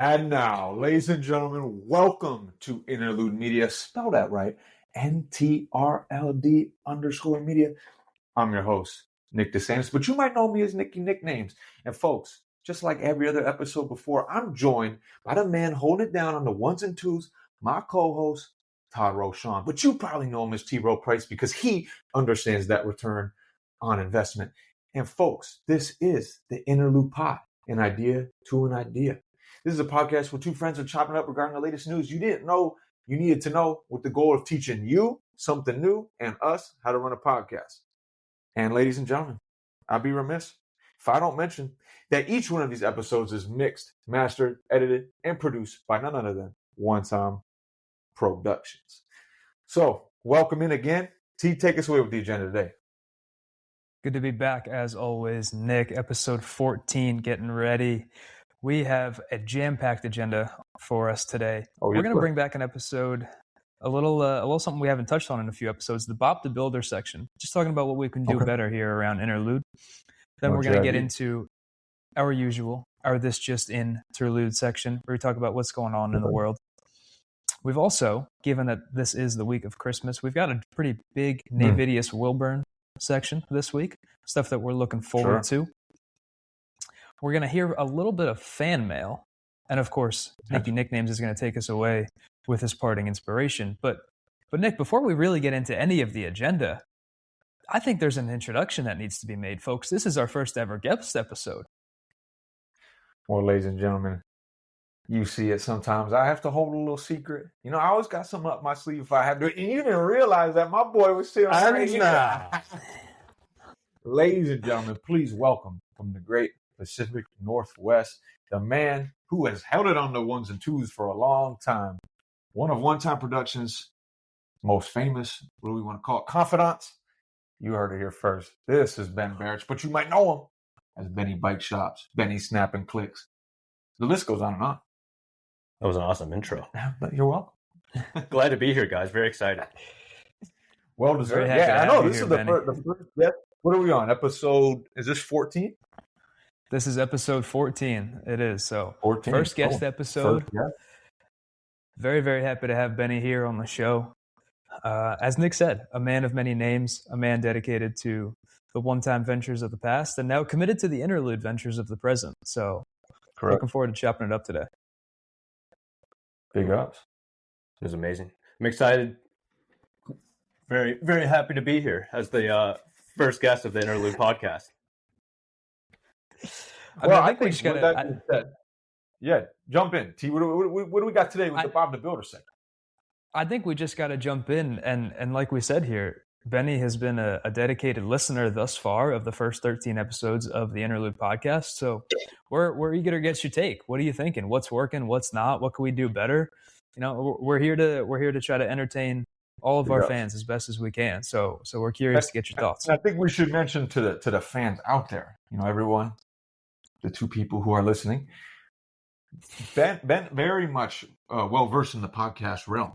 And now, ladies and gentlemen, welcome to Interlude Media. Spell that right. NTRLD _ media. I'm your host, Nick DeSantis, but you might know me as Nicky Nicknames. And folks, just like every other episode before, I'm joined by the man holding it down on the ones and twos, my co-host, Todd Roshong. But you probably know him as T-Row Price because he understands that return on investment. And folks, this is the Interlude Pod, an idea to an idea. This is a podcast where two friends are chopping up regarding the latest news you didn't know you needed to know, with the goal of teaching you something new and us how to run a podcast. And ladies and gentlemen, I'd be remiss if I don't mention that each one of these episodes is mixed, mastered, edited, and produced by none other than One Time Productions. So, welcome in again. T, take us away with the agenda today. Good to be back as always, Nick. Episode 14, getting ready. We have a jam-packed agenda for us today. We're going to bring back an episode, a little something we haven't touched on in a few episodes, the Bob the Builder section. Just talking about what we can do better here around Interlude. Then we're going to get into our usual, our This Just In Interlude section, where we talk about what's going on in the world. We've also, given that this is the week of Christmas, we've got a pretty big Navidius Wilburn section this week, stuff that we're looking forward to. We're going to hear a little bit of fan mail. And of course, Nicky Nicknames is going to take us away with his parting inspiration. But Nick, before we really get into any of the agenda, I think there's an introduction that needs to be made, folks. This is our first ever guest episode. Well, ladies and gentlemen, you see it sometimes. I have to hold a little secret. You know, I always got something up my sleeve if I have to. And you didn't realize that my boy was sitting right here. Ladies and gentlemen, please welcome from the great Pacific Northwest, the man who has held it on the ones and twos for a long time. One of One Time Productions' most famous, what do we want to call it, confidants? You heard it here first. This is Ben Barich, but you might know him as Benny Bikeshops, Benny Snapping Clicks. The list goes on and on. That was an awesome intro. You're welcome. Glad to be here, guys. Very excited. Well deserved. Yeah, I know. This is the first guest. What are we on? Episode, is this 14? This is episode 14. It is. So 14. First guest episode. Very, very happy to have Benny here on the show. As Nick said, a man of many names, a man dedicated to the one-time ventures of the past and now committed to the interlude ventures of the present. So looking forward to chopping it up today. Big ups. It was amazing. I'm excited. Very, very happy to be here as the first guest of the Interlude podcast. I think we just got to... jump in. T, what do we got today with the Bob the Builder segment? I think we just got to jump in. And like we said here, Benny has been a dedicated listener thus far of the first 13 episodes of the Interlude podcast. So we're eager to get your take. What are you thinking? What's working? What's not? What can we do better? You know, we're here to try to entertain all of our fans as best as we can. So we're curious to get your thoughts. I think we should mention to the fans out there, you know, everyone, the two people who are listening, Ben very much well-versed in the podcast realm.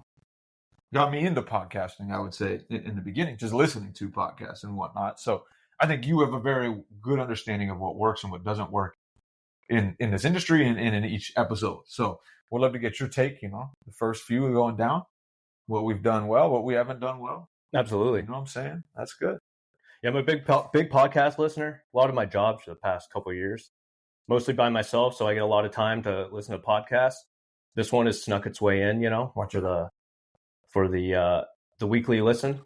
Got me into podcasting, I would say, in the beginning, just listening to podcasts and whatnot. So I think you have a very good understanding of what works and what doesn't work in this industry and in each episode. So we'd love to get your take, you know, the first few going down, what we've done well, what we haven't done well. Absolutely. You know what I'm saying? That's good. Yeah, I'm a big podcast listener. A lot of my jobs for the past couple of years, mostly by myself, so I get a lot of time to listen to podcasts. This one has snuck its way in, you know, for the weekly listen.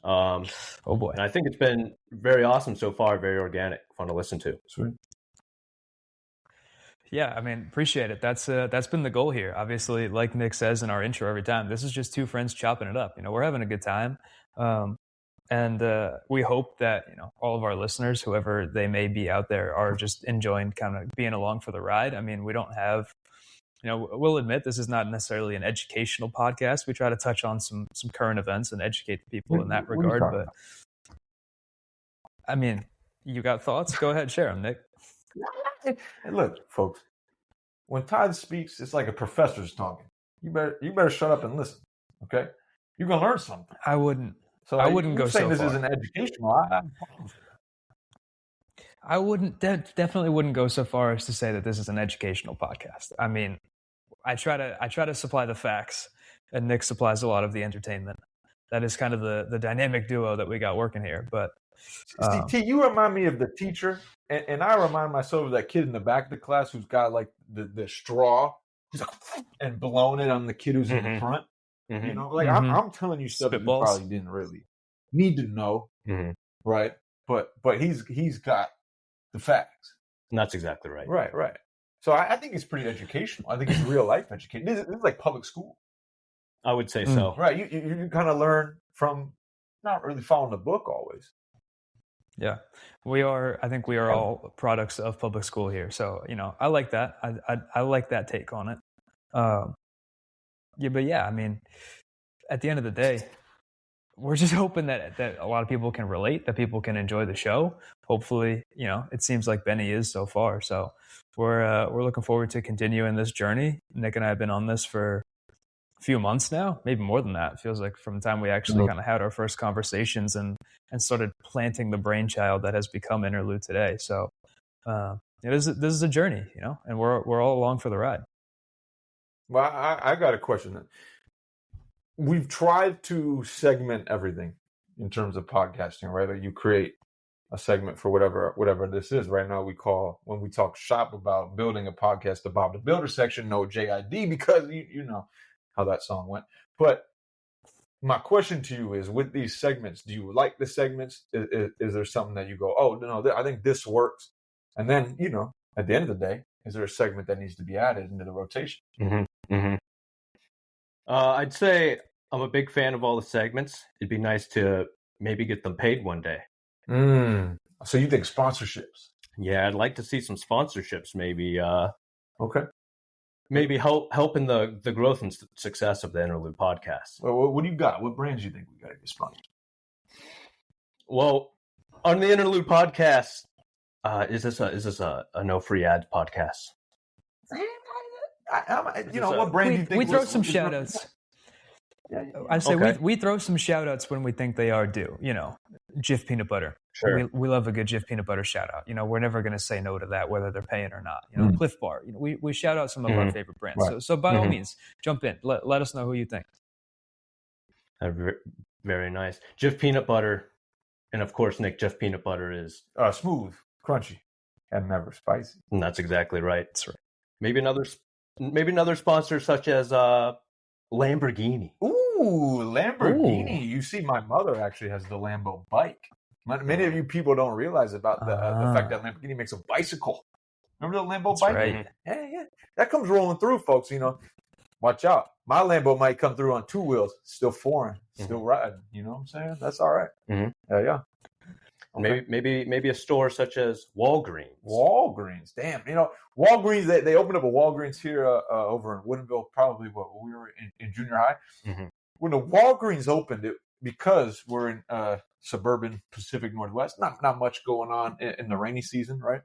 Oh boy. And I think it's been very awesome so far, very organic, fun to listen to. Sweet. Yeah, I mean, appreciate it. That's been the goal here. Obviously, like Nick says in our intro every time, this is just two friends chopping it up. You know, we're having a good time. And we hope that, you know, all of our listeners, whoever they may be out there, are just enjoying kind of being along for the ride. I mean, we don't have, you know, we'll admit this is not necessarily an educational podcast. We try to touch on some current events and educate the people in that regard. But I mean, you got thoughts? Go ahead, share them, Nick. Hey, look, folks, when Todd speaks, it's like a professor's talking. You better shut up and listen. Okay, you're gonna learn something. I wouldn't go so far. This isn't educational. I wouldn't definitely wouldn't go so far as to say that this is an educational podcast. I mean, I try to supply the facts, and Nick supplies a lot of the entertainment. That is kind of the dynamic duo that we got working here. But T, you remind me of the teacher, and I remind myself of that kid in the back of the class who's got like the straw, who's like, and blown it on the kid who's in the front. You know, like I'm telling you stuff that you probably didn't really need to know, right? But he's got the facts. And that's exactly right. Right. So I think it's pretty educational. I think it's real life education. This is like public school. I would say so. Right. You kind of learn from not really following the book always. Yeah, I think we are all products of public school here. So, you know, I like that. I like that take on it. I mean, at the end of the day, we're just hoping that a lot of people can relate, that people can enjoy the show. Hopefully, you know, it seems like Benny is so far. So we're looking forward to continuing this journey. Nick and I have been on this for a few months now, maybe more than that. It feels like from the time we actually kind of had our first conversations and started planting the brainchild that has become Interlude today. So this is a journey, you know, and we're all along for the ride. Well, I got a question then. We've tried to segment everything in terms of podcasting, right? Like you create a segment for whatever this is. Right now, when we talk shop about building a podcast, the Bob the Builder section, no JID, because you know how that song went. But my question to you is, with these segments, do you like the segments? Is there something that you go, oh, no, I think this works? And then, you know, at the end of the day, is there a segment that needs to be added into the rotation? I'd say I'm a big fan of all the segments. It'd be nice to maybe get them paid one day. So you think sponsorships? Yeah, I'd like to see some sponsorships maybe. Okay. Maybe help in the growth and success of the Interlude podcast. Well, what do you got? What brands do you think we got to get sponsored? Well, on the Interlude podcast, is this a no free ads podcast? What brand do you think? We throw some shout outs. I say we throw some shout outs when we think they are due. You know, Jif Peanut Butter. Sure. We love a good Jif Peanut Butter shout out. You know, we're never going to say no to that, whether they're paying or not. You know, Cliff Bar. You know, we shout out some of our favorite brands. Right. So by all means, jump in. Let us know who you think. Very nice. Jif Peanut Butter, and of course, Nick, Jif Peanut Butter is smooth, crunchy, and never spicy. And that's exactly right. That's right. Maybe another sponsor such as Lamborghini. Ooh, Lamborghini. Ooh. You see, my mother actually has the Lambo bike. Many of you people don't realize about the fact that Lamborghini makes a bicycle. Remember the Lambo bike? Right. Yeah. That comes rolling through, folks. You know, watch out. My Lambo might come through on 2 wheels, still foreign, still riding. You know what I'm saying? That's all right. Yeah. Okay. Maybe a store such as Walgreens. Walgreens, damn. You know, Walgreens, they opened up a Walgreens here over in Woodinville, probably when we were in junior high. When the Walgreens opened it, because we're in suburban Pacific Northwest, not much going on in the rainy season, right?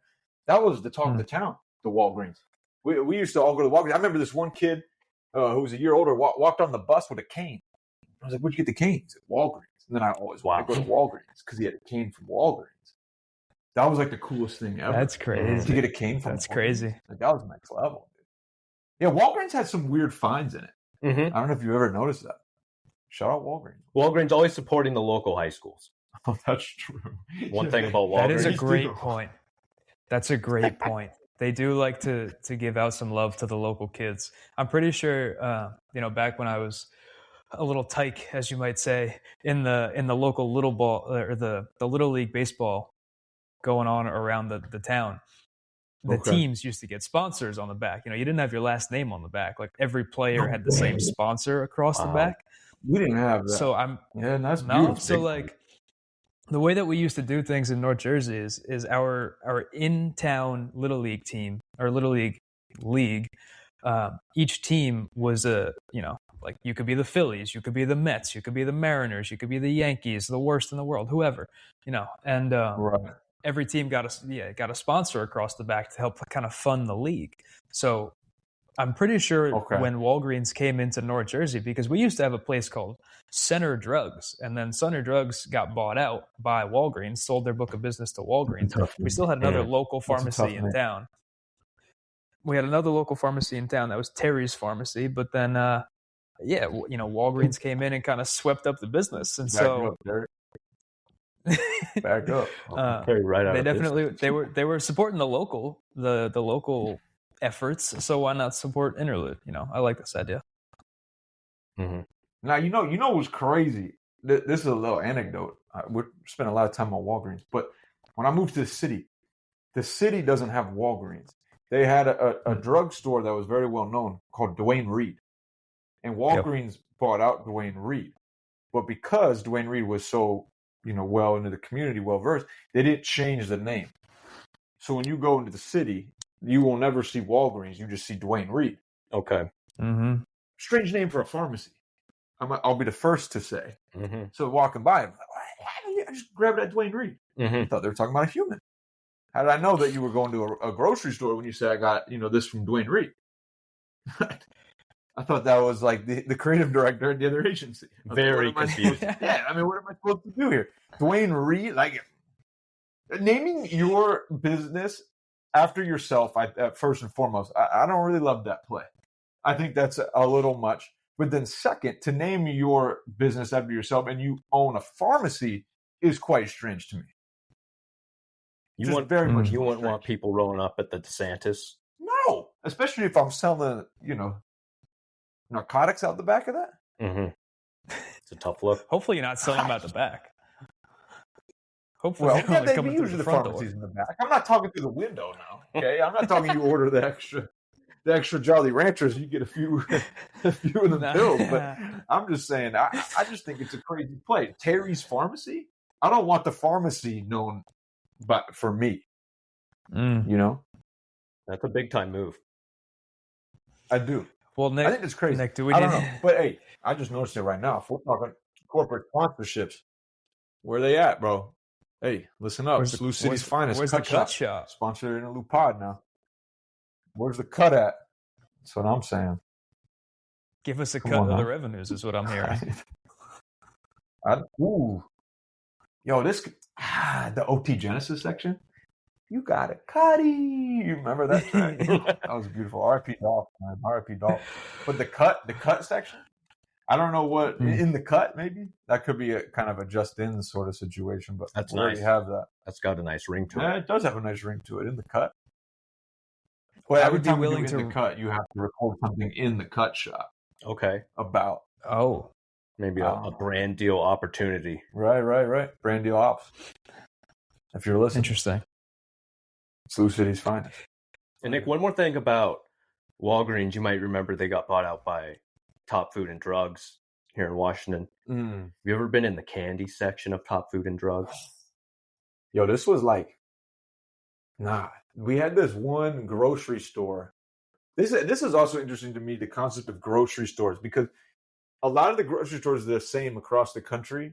That was the talk of the town, the Walgreens. We used to all go to Walgreens. I remember this one kid who was a year older walked on the bus with a cane. I was like, where'd you get the cane? He said, Walgreens. And then I always wanted to go to Walgreens because he had a cane from Walgreens. That was like the coolest thing ever. That's crazy. To get a cane from That's Walgreens. Crazy. Like, that was next level. Dude. Yeah, Walgreens had some weird finds in it. I don't know if you ever noticed that. Shout out Walgreens. Walgreens always supporting the local high schools. Oh, that's true. One thing about Walgreens. That is a great point. That's a great point. They do like to give out some love to the local kids. I'm pretty sure, back when I was a little tyke, as you might say, in the local little ball or the little league baseball going on around the town. The teams used to get sponsors on the back. You know, you didn't have your last name on the back. Like every player had the same sponsor across the back. We didn't have that. So that's beautiful. So like the way that we used to do things in North Jersey is our in-town little league team or little league. Each team was like you could be the Phillies, you could be the Mets, you could be the Mariners, you could be the Yankees, the worst in the world, whoever, and every team got a sponsor across the back to help kind of fund the league. So I'm pretty sure when Walgreens came into North Jersey, because we used to have a place called Center Drugs, and then Center Drugs got bought out by Walgreens, sold their book of business to Walgreens. We still had another local pharmacy in town. we had another local pharmacy in town that was Terry's Pharmacy, but then Walgreens came in and kind of swept up the business, and back up. Terry right out they of definitely business. they were supporting the local efforts, so why not support Interlude? I like this idea. Mm-hmm. Now you know what's crazy. This is a little anecdote. We spent a lot of time on Walgreens, but when I moved to the city doesn't have Walgreens. They had a drugstore that was very well known called Duane Reade. And Walgreens bought out Duane Reade. But because Duane Reade was so, well into the community, well versed, they didn't change the name. So when you go into the city, you will never see Walgreens. You just see Duane Reade. Okay. Mm-hmm. Strange name for a pharmacy. I'll be the first to say. Mm-hmm. So walking by, I'm like, I just grabbed that Duane Reade. Mm-hmm. I thought they were talking about a human. How did I know that you were going to a grocery store when you said I got, this from Duane Reade? I thought that was like the creative director at the other agency. Very confused. What am I supposed to do here? Duane Reade, like naming your business after yourself, first and foremost, I don't really love that play. I think that's a little much. But then second, to name your business after yourself and you own a pharmacy is quite strange to me. You wouldn't want people rolling up at the DeSantis? No, especially if I'm selling, narcotics out the back of that. Mm-hmm. It's a tough look. Hopefully you're not selling them out the back. Hopefully they usually the pharmacies in the back. I'm not talking through the window now. Okay, I'm not talking you order the extra Jolly Ranchers. You get a few of the pills. But I'm just saying, I just think it's a crazy play. Terry's Pharmacy. I don't want the pharmacy known, but for me, that's a big time move. I do. Well, Nick, I think it's crazy. Nick, do we I don't know. But hey, I just noticed it right now. If we're talking corporate sponsorships, where they at, bro? Hey, listen up. Slough City's finest. Where's the cut shop? Sponsored in a Interlude Pod now. Where's the cut at? That's what I'm saying. Give us a cut of the revenues is what I'm hearing. The OT Genesis section. You got it, Cuddy. You remember that track? That was beautiful. R.I.P. Dolph, man. R.I.P. Dolph. But the cut section, I don't know what in the cut. Maybe that could be a kind of a just in sort of situation. But that's nice. You have that. That's got a nice ring to it. Yeah, it does have a nice ring to it in the cut. Well, every time we do in the cut, you have to record something in the cut shop. Okay. About maybe a brand deal opportunity. Right. Brand deal ops. If you're listening, interesting. Slough City's finest. And Nick, one more thing about Walgreens. You might remember they got bought out by Top Food and Drugs here in Washington. Have you ever been in the candy section of Top Food and Drugs? Yo, this was like, we had this one grocery store. This is also interesting to me, the concept of grocery stores, because a lot of the grocery stores are the same across the country,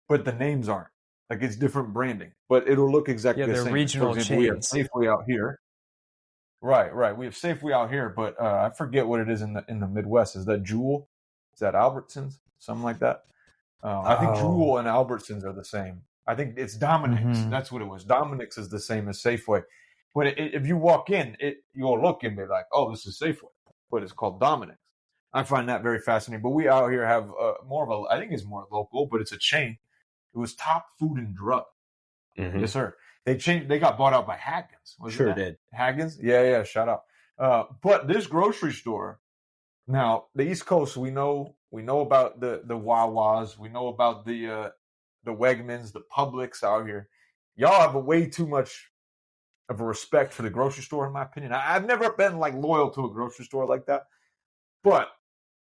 but the names aren't. Like, it's different branding, but it'll look exactly the same. They're regional chains. We have Safeway out here. Right. We have Safeway out here, but I forget what it is in the Midwest. Is that Jewel? Is that Albertsons? Something like that. I think Jewel and Albertsons are the same. I think it's Dominic's. Mm-hmm. That's what it was. Dominic's is the same as Safeway. But if you walk in, you'll look and be like, oh, this is Safeway. But it's called Dominic's. I find that very fascinating. But we out here have more of I think it's more local, but it's a chain. It was Top Food and Drug. Mm-hmm. Yes, sir. They got bought out by Haggins. Sure did. Haggins? Yeah, shout out. But this grocery store, now the East Coast, we know about the Wawas, we know about the Wegmans, the Publix out here. Y'all have a way too much of a respect for the grocery store, in my opinion. I've never been like loyal to a grocery store like that. But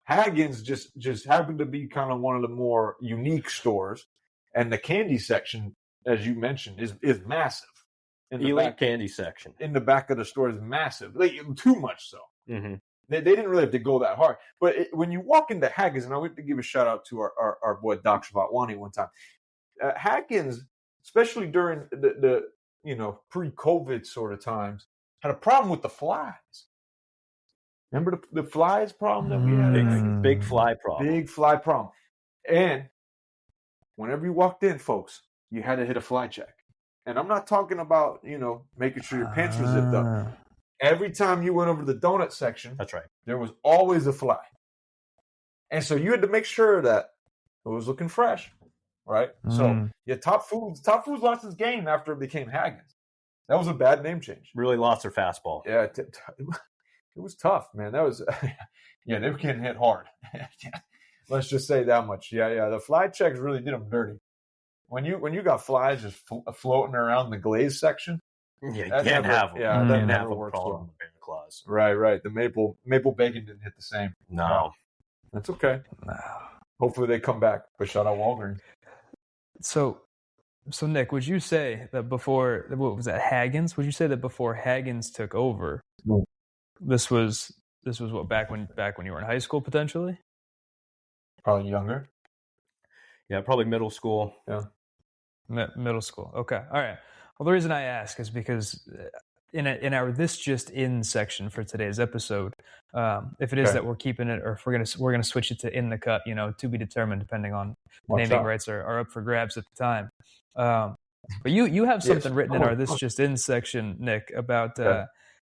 Haggins just happened to be kind of one of the more unique stores. And the candy section, as you mentioned, is massive. Elite candy section. In the back of the store is massive. Like, too much so. Mm-hmm. They didn't really have to go that hard. But when you walk into Haggins, and I want to give a shout out to our boy Doc Shavatwani one time. Haggins, especially during the pre-COVID sort of times, had a problem with the flies. Remember the flies problem that we had? Big fly problem. Big fly problem. And whenever you walked in, folks, you had to hit a fly check. And I'm not talking about, making sure your pants were zipped up. every time you went over to the donut section, that's right, there was always a fly. And so you had to make sure that it was looking fresh, right? So yeah, Top Foods lost its game after it became Haggins. That was a bad name change. Really lost their fastball. Yeah, it was tough, man. That was, yeah, they were getting hit hard. Let's just say that much. Yeah. The fly checks really did them dirty. When you got flies just floating around the glaze section, yeah, you can't have them. Yeah, that never works well. well. Bear claws. Right. The maple bacon didn't hit the same. No. That's okay. No. Hopefully they come back. But shout out Walgreens. So Nick, would you say that before, what was that, Haggins? Would you say that before Haggins took over, this was what, back when you were in high school potentially? Probably younger. Yeah, probably middle school. Yeah. Middle school. Okay. All right. Well, the reason I ask is because in our "This Just In" section for today's episode, if it is that we're keeping it, or if we're gonna switch it to "In the Cut," to be determined, depending on naming rights are up for grabs at the time. But you have something written in our "This Just In" section, Nick, about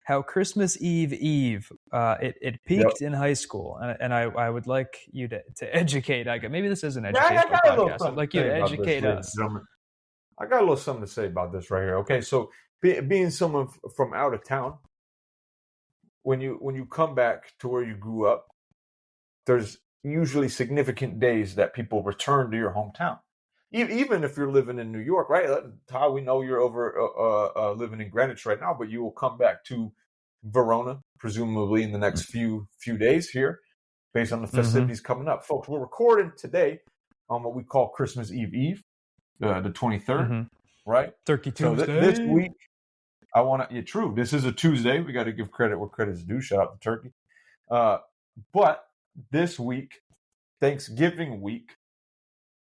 how Christmas Eve it peaked in high school, and I would like you to educate. Maybe this is an educational podcast. I'd like you to educate us. I got a little something to say about this right here. Okay, so being someone from out of town, when you come back to where you grew up, there's usually significant days that people return to your hometown. Even if you're living in New York, right? Todd, we know you're over living in Greenwich right now, but you will come back to Verona, presumably in the next few days here, based on the festivities coming up. Folks, we're recording today on what we call Christmas Eve, the 23rd, right? Turkey Tuesday. So this week, I want to, true, this is a Tuesday. We got to give credit where credit's due. Shout out to Turkey. But this week, Thanksgiving week,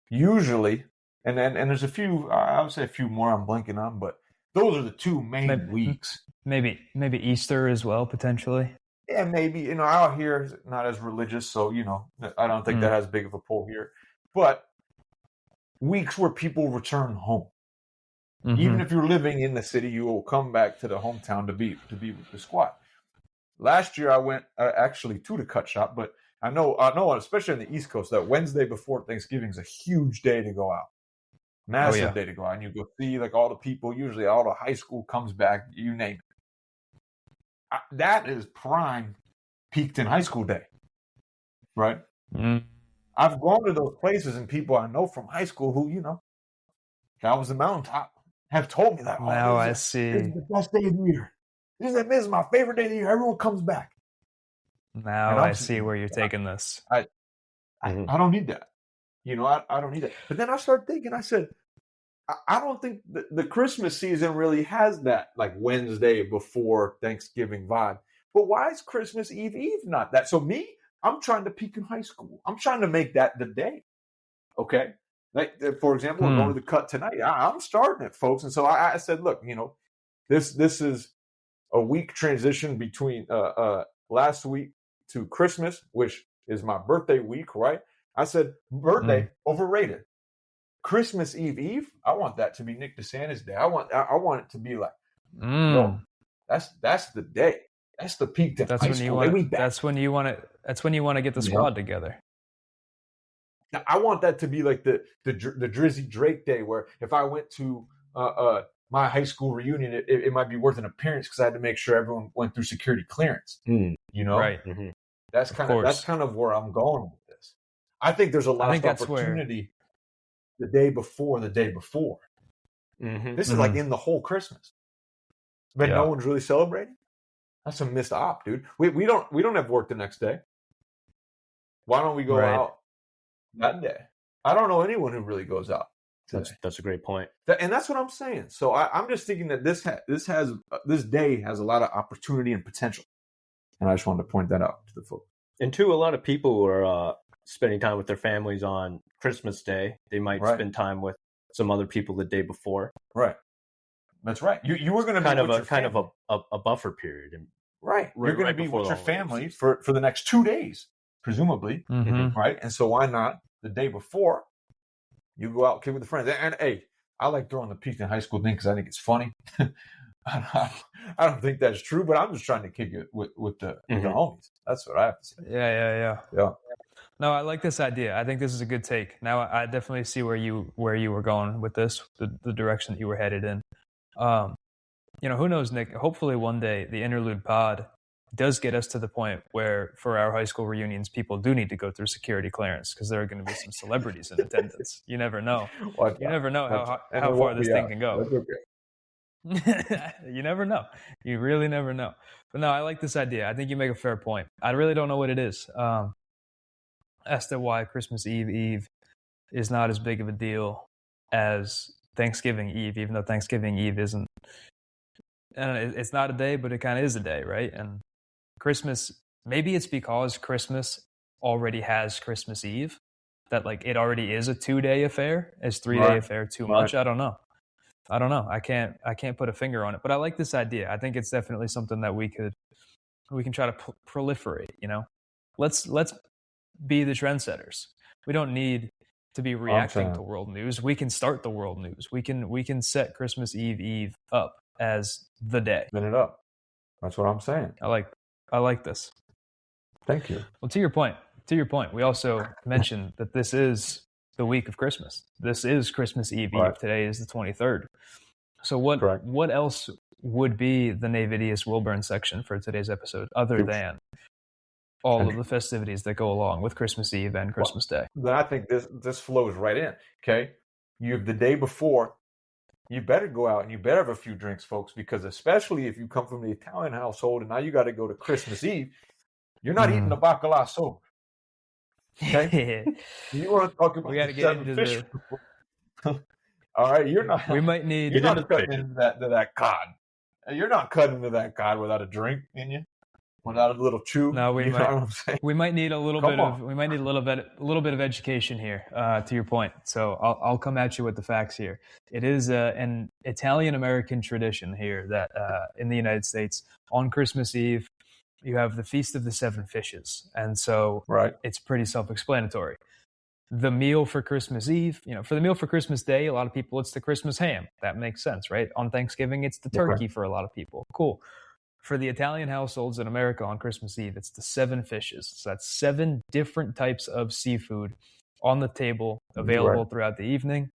usually, and there's a few, I would say a few more I'm blanking on, but those are the two main weeks. Maybe Easter as well, potentially. Yeah, maybe. Out here is not as religious, so, I don't think that has big of a pull here. But weeks where people return home. Even if you're living in the city, you will come back to the hometown to be with the squad. Last year, I went actually to the cut shop, but I know, especially on the East Coast, that Wednesday before Thanksgiving is a huge day to go out. Massive day to go out. And you go see all the people, usually all the high school comes back, you name it. That is prime peaked in high school day, right? I've gone to those places and people I know from high school who, that was the mountaintop, have told me that. Now I see. This is the best day of the year. This is my favorite day of the year. Everyone comes back. Now I see where you're taking this. I don't need that. I don't need that. But then I started thinking, I said, I don't think the Christmas season really has that like Wednesday before Thanksgiving vibe. But why is Christmas Eve not that? So me, I'm trying to peak in high school. I'm trying to make that the day. Okay. Like, for example, I'm going to the cut tonight. I'm starting it, folks. And so I said, look, this is a week transition between last week to Christmas, which is my birthday week, right? I said, birthday, overrated. Christmas Eve, I want that to be Nick DeSantis Day. I want it to be like, no, that's the day. That's the peak. That's when you want to get the squad together. Now, I want that to be like the Drizzy Drake Day, where if I went to my high school reunion, it might be worth an appearance because I had to make sure everyone went through security clearance. Right. That's kind of where I'm going with this. I think there's a lot of opportunity the day before. This is like in the whole Christmas, but no one's really celebrating. That's a missed op, dude. We don't have work the next day. Why don't we go out that day? I don't know anyone who really goes out today. That's a great point. And that's what I'm saying. So I'm just thinking that this day has a lot of opportunity and potential. And I just wanted to point that out to the folks. And two, a lot of people are spending time with their families on Christmas Day. They might spend time with some other people the day before. Right. That's right. You were going to be kind of a buffer period. Right. You're going to be with your family for the next 2 days, presumably. Right. And so why not the day before you go out, kid with the friends? And hey, I like throwing the peak in high school thing because I think it's funny. I don't think that's true, but I'm just trying to kick it with the homies. That's what I have to say. Yeah. No, I like this idea. I think this is a good take. Now I definitely see where you were going with this, the direction that you were headed in. Who knows, Nick? Hopefully one day the Interlude Pod does get us to the point where for our high school reunions, people do need to go through security clearance because there are going to be some celebrities in attendance. You never know. Never know how far this thing can go. That's okay. You never know. You really never know. But no, I like this idea. I think you make a fair point. I really don't know what it is as to why Christmas Eve is not as big of a deal as Thanksgiving Eve, even though Thanksgiving Eve isn't. It's not a day, but it kind of is a day, right? And Christmas, maybe it's because Christmas already has Christmas Eve, that like it already is a 2-day affair. Is 3-day affair too much? I don't know. I can't put a finger on it, but I like this idea. I think it's definitely something that we can try to proliferate. Let's be the trendsetters. We don't need to be reacting to world news. We can start the world news. We can set Christmas Eve up as the day. Spin it up. That's what I'm saying. I like this. Thank you. Well, to your point, we also mentioned that this is the week of Christmas. This is Christmas Eve. Right. Today is the 23rd. So what else would be the Navidius Wilburn section for today's episode other than all of the festivities that go along with Christmas Eve and Christmas Day? Then I think this flows right in. Okay. You have the day before. You better go out and you better have a few drinks, folks, because especially if you come from the Italian household and now you got to go to Christmas Eve, you're not eating the bacala sober. Okay? You want to talk about we got to get into fish. All right, you're not. We might need. You're not cutting into that cod. You're not cutting into that cod without a drink in you, without a little chew. No, we might need a little bit of education here. To your point, so I'll come at you with the facts here. It is an Italian American tradition here that in the United States on Christmas Eve you have the Feast of the Seven Fishes, and so it's pretty self-explanatory. The meal for Christmas Eve, for the meal for Christmas Day, a lot of people, it's the Christmas ham. That makes sense, right? On Thanksgiving, it's the turkey for a lot of people. Cool. For the Italian households in America on Christmas Eve, it's the 7 fishes. So that's 7 different types of seafood on the table, available throughout the evening.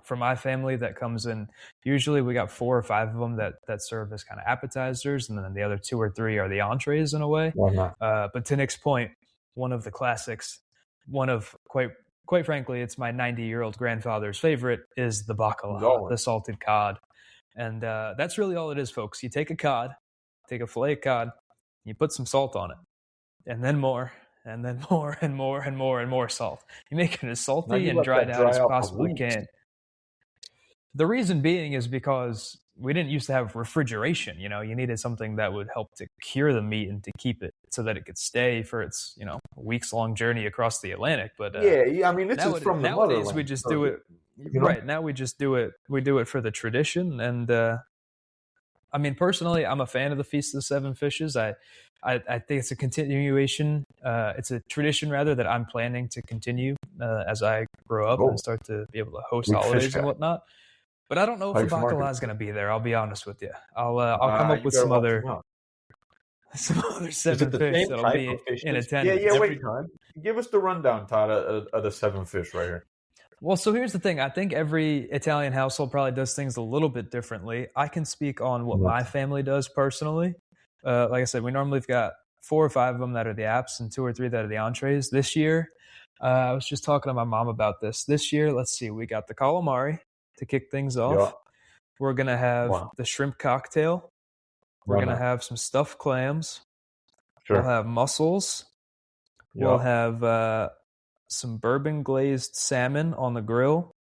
For my family, that comes in, usually we got 4 or 5 of them that serve as kind of appetizers, and then the other 2 or 3 are the entrees in a way. But to Nick's point, one of the classics, one of quite frankly, it's my 90-year-old grandfather's favorite, is the bacala, the salted cod. And that's really all it is, folks. You take a fillet of cod, you put some salt on it, and then more, and then more, and more, and more, and more salt. You make it as salty and dried out as possibly can. The reason being is because we didn't used to have refrigeration. You needed something that would help to cure the meat and to keep it so that it could stay for its, weeks-long journey across the Atlantic. But I mean, this is from the motherland. Nowadays, we just do it. Right now, we just do it. We do it for the tradition, and I mean, personally, I'm a fan of the Feast of the Seven Fishes. I think it's a continuation. It's a tradition, rather, that I'm planning to continue as I grow up and start to be able to host holidays and whatnot. But I don't know if the bacala is going to be there. I'll be honest with you. I'll come up with some other 7 fish that'll be in attendance. Yeah. Wait, give us the rundown, Todd, of the 7 fish right here. Well, so here's the thing. I think every Italian household probably does things a little bit differently. I can speak on what my family does personally. Like I said, we normally have got 4 or 5 of them that are the apps and 2 or 3 that are the entrees. This year, I was just talking to my mom about this. This year, let's see, we got the calamari to kick things off. Yeah. We're going to have the shrimp cocktail. We're going to have some stuffed clams. Sure. We'll have mussels. Yeah. We'll have some bourbon glazed salmon on the grill.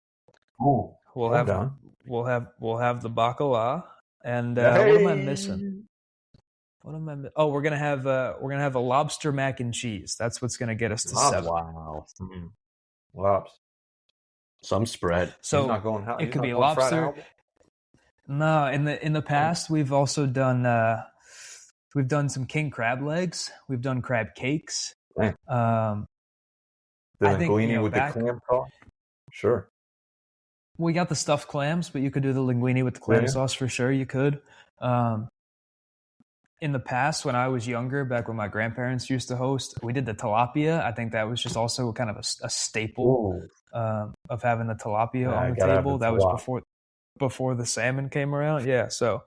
Ooh, we'll have the bacala. And what am I missing? Oh, we're gonna have a lobster mac and cheese. That's what's gonna get us to 7. Wow. Lobster. Some spread. So it could be lobster. No, in the past we've also done some king crab legs. We've done crab cakes. Right. The linguine with the clam sauce. Sure. We got the stuffed clams, but you could do the linguine with the clam sauce for sure. You could. In the past, when I was younger, back when my grandparents used to host, we did the tilapia. I think that was just also kind of a staple of having the tilapia on the table. That was before the salmon came around. Yeah, so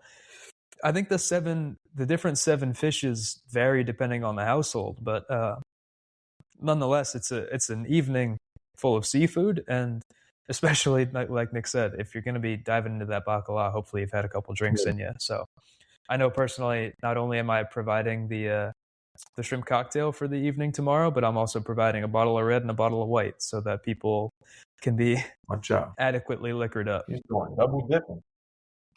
I think the different 7 fishes vary depending on the household, but nonetheless, it's an evening full of seafood, and especially like Nick said, if you're going to be diving into that bacala, hopefully you've had a couple drinks in you. So I know personally, not only am I providing the shrimp cocktail for the evening tomorrow, but I'm also providing a bottle of red and a bottle of white so that people can be adequately liquored up. He's going double dipping.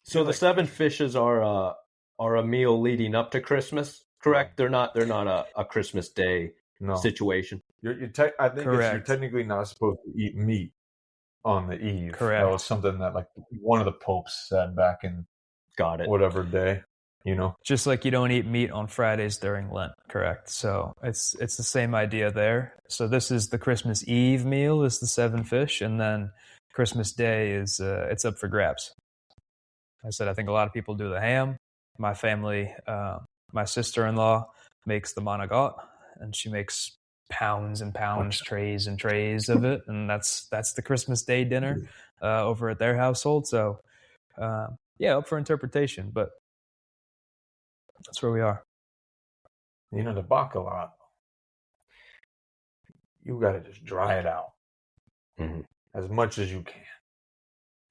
So the 7 fishes are a meal leading up to Christmas, correct? They're not a Christmas Day situation. I think you're technically not supposed to eat meat on the eve. Correct. That was something that like one of the popes said back in whatever day. Just like you don't eat meat on Fridays during Lent, correct? So it's the same idea there. So this is the Christmas Eve meal, is the 7 fish, and then Christmas Day is it's up for grabs. I said I think a lot of people do the ham. My family, my sister-in-law makes the managot, and she makes pounds and pounds, trays and trays of it, and that's the Christmas Day dinner over at their household. So up for interpretation, but that's where we are. The bacala, you got to just dry it out as much as you can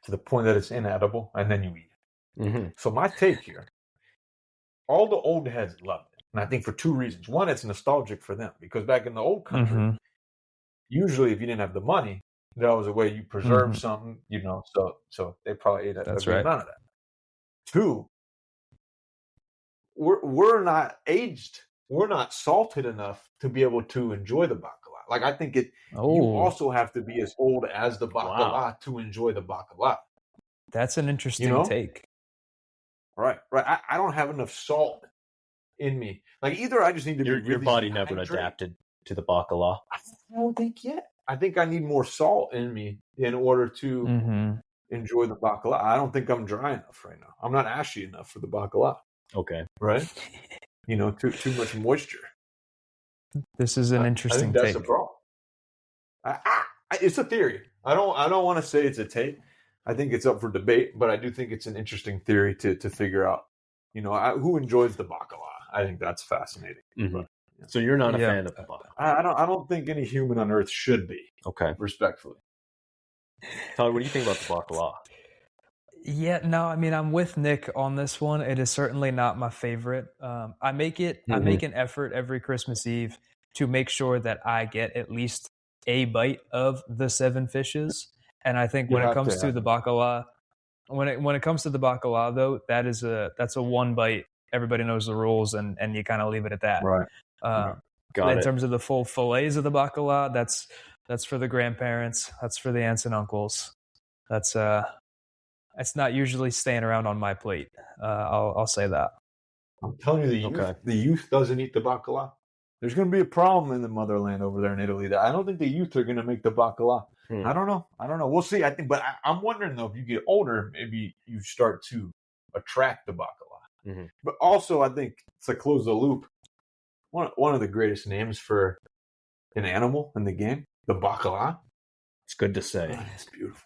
to the point that it's inedible, and then you eat it. Mm-hmm. So my take here, all the old heads loved it. And I think for 2 reasons. One, it's nostalgic for them because back in the old country, usually if you didn't have the money, that was a way you preserved something, so they probably ate a good amount of that. 2, we're not aged. We're not salted enough to be able to enjoy the bacala. Like I think you also have to be as old as the bacala to enjoy the bacala. That's an interesting take. Right. I don't have enough salt in me. Like either I just need to be your body never adapted to the bacala. I don't think yet. I think I need more salt in me in order to enjoy the bacala. I don't think I'm dry enough right now. I'm not ashy enough for the bacala. Okay. Right? Too much moisture. This is an interesting take. That's a problem. It's a theory. I don't want to say it's a take. I think it's up for debate, but I do think it's an interesting theory to figure out. Who enjoys the bacala? I think that's fascinating. Mm-hmm. But, so you're not a fan of the bacala? I don't think any human on Earth should be. Okay. Respectfully. Todd, what do you think about the bacala? Yeah, no, I mean, I'm with Nick on this one. It is certainly not my favorite. I make an effort every Christmas Eve to make sure that I get at least a bite of the 7 fishes. And I think when it comes to the bacala, when it comes to the bacala, though, that's a 1 bite. Everybody knows the rules, and you kind of leave it at that. Right. In terms of the full fillets of the bacala, that's for the grandparents. That's for the aunts and uncles. That's not usually staying around on my plate. I'll say that. I'm telling you, the youth doesn't eat the bacala. There's going to be a problem in the motherland over there in Italy. I don't think the youth are going to make the bacala. I don't know. We'll see. I think, but I'm wondering though, if you get older, maybe you start to attract the bacala. Mm-hmm. But also, I think to close the loop, one of the greatest names for an animal in the game, the bacala. It's good to say. Oh, it's beautiful.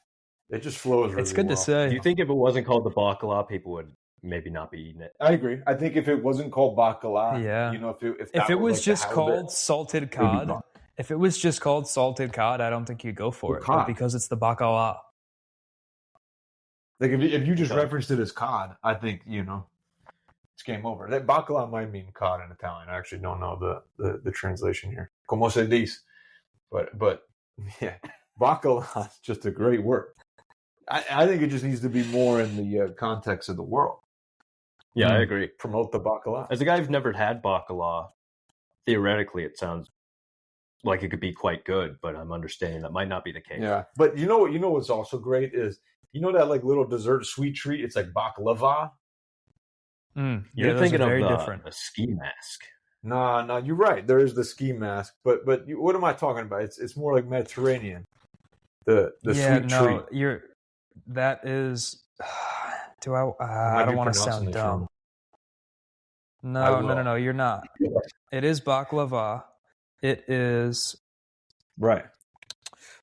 It just flows really well. It's good to say. Do you think if it wasn't called the bacala, people would maybe not be eating it? I agree. I think if it wasn't called bacala, if it was just called salted cod, I don't think you'd go for it. But because it's the bacala. Like if you just referenced it as cod, I think it's game over. That bacala might mean cod in Italian. I actually don't know the translation here. Como se dice? But yeah, bacala is just a great word. I think it just needs to be more in the context of the world. Yeah, I agree. Promote the bacala. As a guy who's never had bacala, theoretically it sounds like it could be quite good, but I'm understanding that might not be the case. Yeah, but what's also great is that like little dessert sweet treat. It's like baklava. You're thinking of a ski mask. No, you're right. There is the ski mask, but what am I talking about? It's more like Mediterranean. The sweet treat. That is. I don't want to sound dumb. No. You're not. It is baklava. It is right.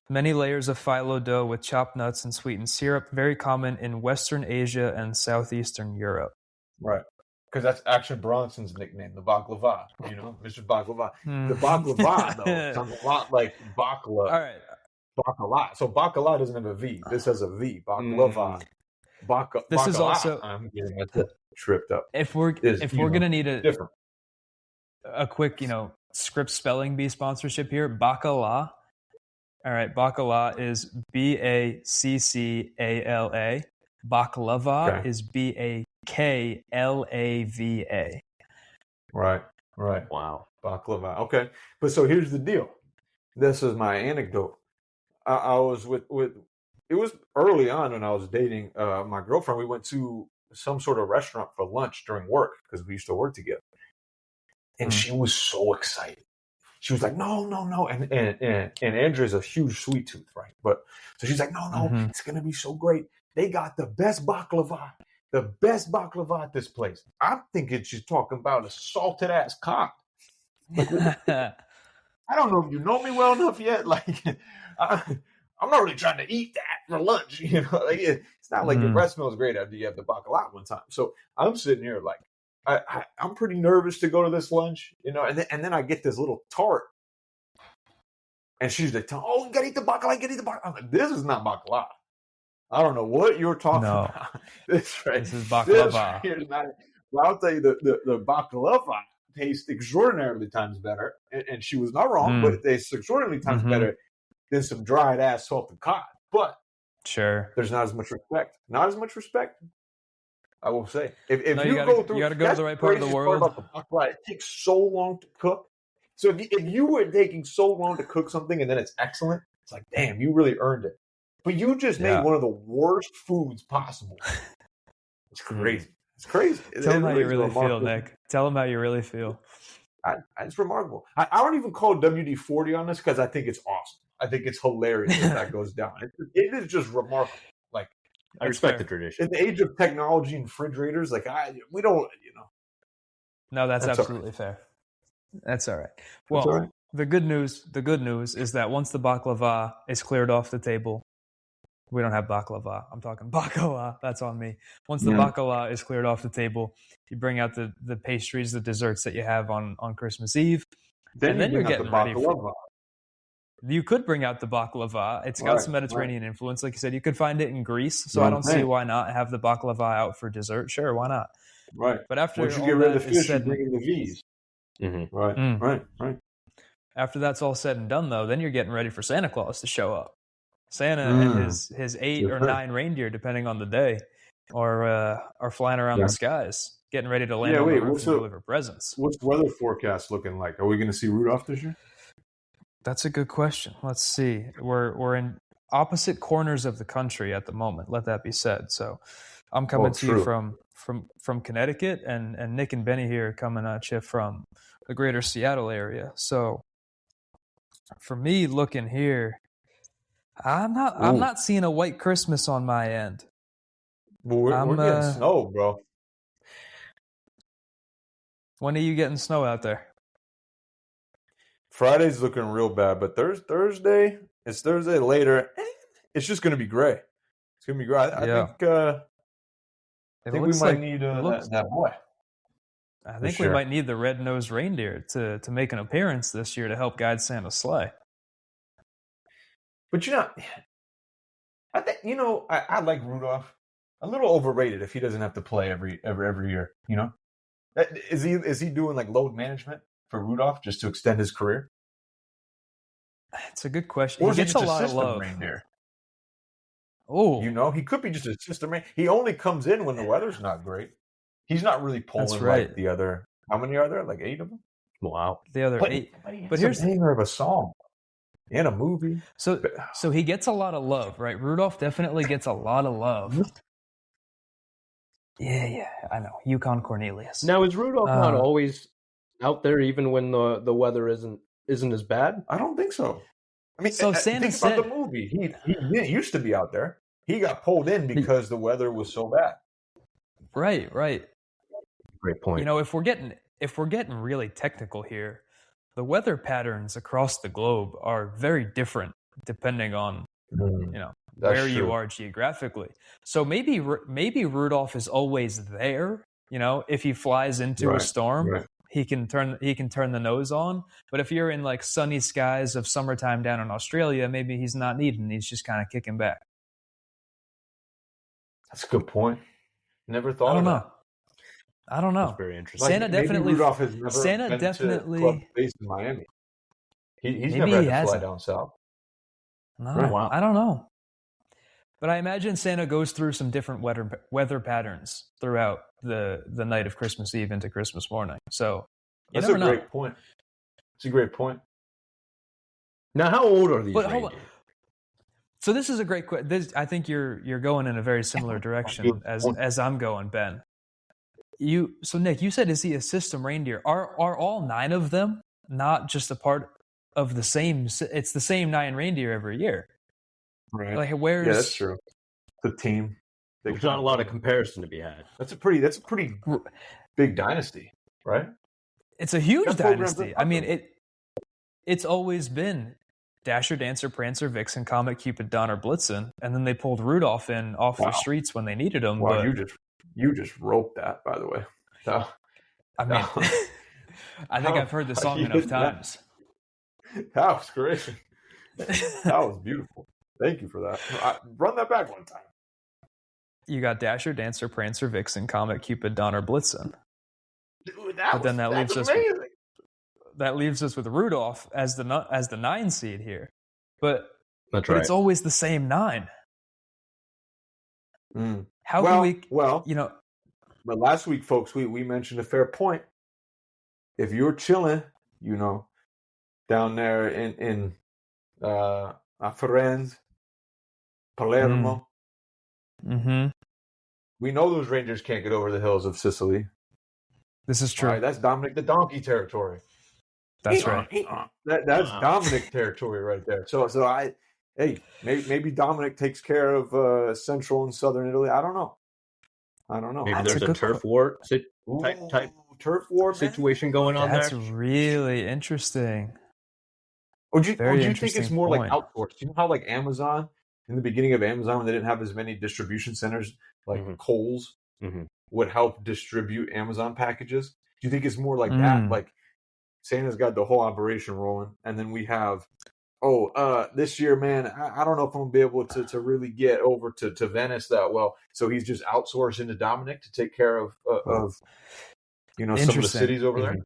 Many layers of phyllo dough with chopped nuts and sweetened syrup. Very common in Western Asia and Southeastern Europe. Right. Because that's Action Bronson's nickname, the baklava. You know, Mr. Baklava. The baklava, though, sounds a lot like bakla. All right. Bacala. So bacala doesn't have a V. This has a V. Baklava. This is also. I'm getting tripped up. If we're gonna need a quick, script spelling bee sponsorship here, bacala. All right, bacala is BACCALA. Baklava is BAKLAVA. Right. Wow. Baklava. Okay. But so here's the deal. This is my anecdote. I was with it was early on when I was dating my girlfriend. We went to some sort of restaurant for lunch during work because we used to work together. And she was so excited. She was like, no. And Andrea's a huge sweet tooth, right? But so she's like, no, it's going to be so great. They got the best baklava at this place. I'm thinking she's talking about a salted ass cod. I don't know if you know me well enough yet. Like, I'm not really trying to eat that for lunch. It's not like your breath smells great after you have the baklava one time. So I'm sitting here like, I'm pretty nervous to go to this lunch, and then I get this little tart, and she's like, "Oh, you gotta eat the baklava, I'm like, "This is not baklava. I don't know what you're talking about. This is baklava. Well, I'll tell you, the baklava tastes extraordinarily times better, and she was not wrong, but it tastes extraordinarily times better than some dried ass salted cod. But sure, there's not as much respect. I will say, if you gotta go through, you got to go to the right part of the world. About the baklava, it takes so long to cook. So if you were taking so long to cook something and then it's excellent, it's like, damn, you really earned it. But you just made one of the worst foods possible. It's crazy. It's crazy. Tell them how you really feel, Nick. Tell them how you really feel. It's remarkable. I don't even call WD-40 on this because I think it's awesome. I think it's hilarious if that goes down. It is just remarkable. Like, I respect the tradition. In the age of technology and refrigerators, we don't, No, that's absolutely fair. That's all right. Well, all right. The good news is that once the baklava is cleared off the table, we don't have baklava. I'm talking baklava. That's on me. Once the baklava is cleared off the table, you bring out the pastries, the desserts that you have on Christmas Eve. Then you're getting ready for. You could bring out the baklava. It's got some Mediterranean influence. Like you said, you could find it in Greece. So I don't see why not have the baklava out for dessert. Sure, why not? Right. But after once you get rid of the fish, you bring in the V's. Right. After that's all said and done, though, then you're getting ready for Santa Claus to show up. Santa and his 8 or 9 reindeer, depending on the day, are flying around the skies, getting ready to land on the roof and deliver presents. What's the weather forecast looking like? Are we going to see Rudolph this year? That's a good question. Let's see. We're in opposite corners of the country at the moment. Let that be said. So, I'm coming to you from Connecticut, and Nick and Benny here are coming at you from the greater Seattle area. So, for me, looking here, I'm not seeing a white Christmas on my end. Well, we're getting snow, bro. When are you getting snow out there? Friday's looking real bad, but Thursday later. It's just going to be gray. It's going to be gray. I think we might need that boy. I think we might need the red-nosed reindeer to make an appearance this year to help guide Santa's sleigh. But I think I like Rudolph. A little overrated if he doesn't have to play every year. Is he doing like load management for Rudolph just to extend his career? It's a good question. Or he gets a lot of love. Reindeer? Oh, he could be just a system reindeer. He only comes in when the weather's not great. He's not really pulling like the other. How many are there? Like 8 of them? Wow. The other 8. But here's the name of a song and a movie. So he gets a lot of love, right? Rudolph definitely gets a lot of love. Yeah, I know. Yukon Cornelius. Now, is Rudolph not always out there, even when the weather isn't as bad? I don't think so. I mean, so Santa think said about the movie. He used to be out there. he got pulled in because the weather was so bad. Right. Great point. You know, if we're getting really technical here, the weather patterns across the globe are very different depending on where you are geographically. So maybe Rudolph is always there. You know, if he flies into a storm, he can turn the nose on. But if you're in like sunny skies of summertime down in Australia, maybe he's not needed and he's just kind of kicking back. That's a good point. Never thought of that. I don't know. That's very interesting. Santa definitely. Rudolph has never been to club base in Miami. He's never had to fly down south. No, wow. I don't know. But I imagine Santa goes through some different weather patterns throughout the night of Christmas Eve into Christmas morning. So that's a great point. It's a great point. Now, how old are these reindeer? So this is a great question. I think you're going in a very similar direction as I'm going, Ben. So Nick, you said, is he a system reindeer? Are all 9 of them not just a part of the same? It's the same 9 reindeer every year, right? Like where's? Yeah, that's true. The team. There's not a lot of comparison to be had. That's a pretty big dynasty, right? It's a huge dynasty. I mean, it's always been Dasher, Dancer, Prancer, Vixen, Comet, Cupid, Donner, Blitzen, and then they pulled Rudolph in off the streets when they needed him. Wow, you just wrote that, by the way. So, I mean, I think I've heard the song enough times. That was great. That was beautiful. Thank you for that. Run that back one time. You got Dasher, Dancer, Prancer, Vixen, Comet, Cupid, Donner, Blitzen. Dude, that leaves us with Rudolph as the 9 seed here. But right. It's always the same 9. How can we? Well, but last week, folks, we mentioned a fair point. If you're chilling, down there in Firenze, Palermo, we know those Rangers can't get over the hills of Sicily. This is true. All right, that's Dominic the Donkey territory. That's right. That's Dominic territory right there. So maybe Dominic takes care of Central and Southern Italy. I don't know. Maybe there's a turf war type turf war situation going on there. That's really interesting. Or do you think it's more like outsourced? You know how like Amazon, in the beginning of Amazon, when they didn't have as many distribution centers, like Kohl's would help distribute Amazon packages? Do you think it's more like that? Like Santa's got the whole operation rolling, and then we have, this year, man, I don't know if I'm gonna be able to really get over to Venice that well. So he's just outsourcing to Dominic to take care of some of the cities over there.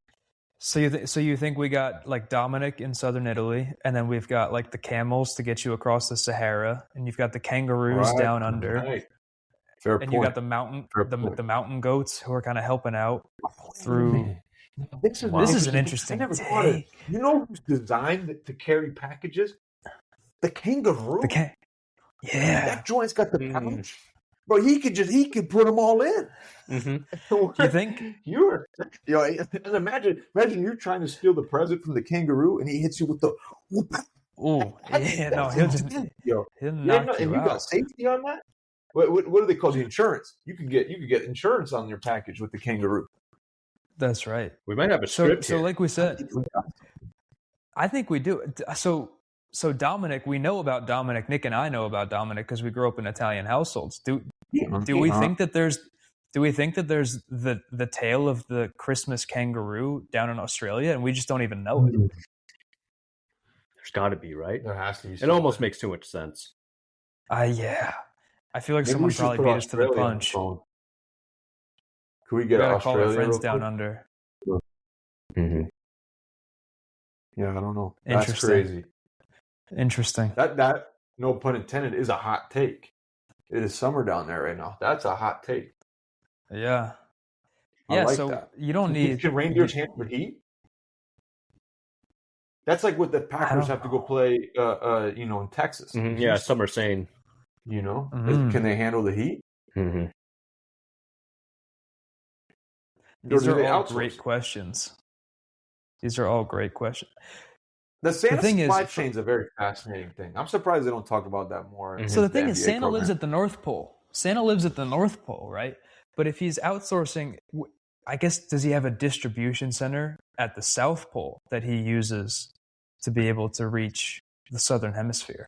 So you think we got like Dominic in southern Italy, and then we've got like the camels to get you across the Sahara, and you've got the kangaroos down under. Right. Fair point. You got the mountain goats who are kind of helping out through. This is an interesting take. You know who's designed to carry packages? The kangaroo. That joint's got the pouch. But he could put them all in. You think? And imagine you're trying to steal the present from the kangaroo, and he hits you with the. He'll knock you out. Got safety on that. What do they call the insurance? You could get insurance on your package with the kangaroo. That's right. We might have a script so like we said, I think we do. So Dominic, we know about Dominic. Nick and I know about Dominic because we grew up in Italian households. Do we think that there's the tale of the Christmas kangaroo down in Australia, and we just don't even know it? There's got to be, right? There has to be. It almost makes too much sense. Yeah. I feel like someone probably beat us to the punch. Can we get Australia? Call our friends down under. Yeah, I don't know. That's crazy. Interesting. That no pun intended is a hot take. It is summer down there right now. That's a hot take. Yeah. I like so that. You don't need. Can reindeers handle the heat? That's like what the Packers have to go play. In Texas. Yeah, some are saying. Can they handle the heat? These are all great questions. The Santa supply chain is a very fascinating thing. I'm surprised they don't talk about that more. So the thing is, Santa lives at the North Pole. Santa lives at the North Pole, right? But if he's outsourcing, I guess, does he have a distribution center at the South Pole that he uses to be able to reach the Southern Hemisphere?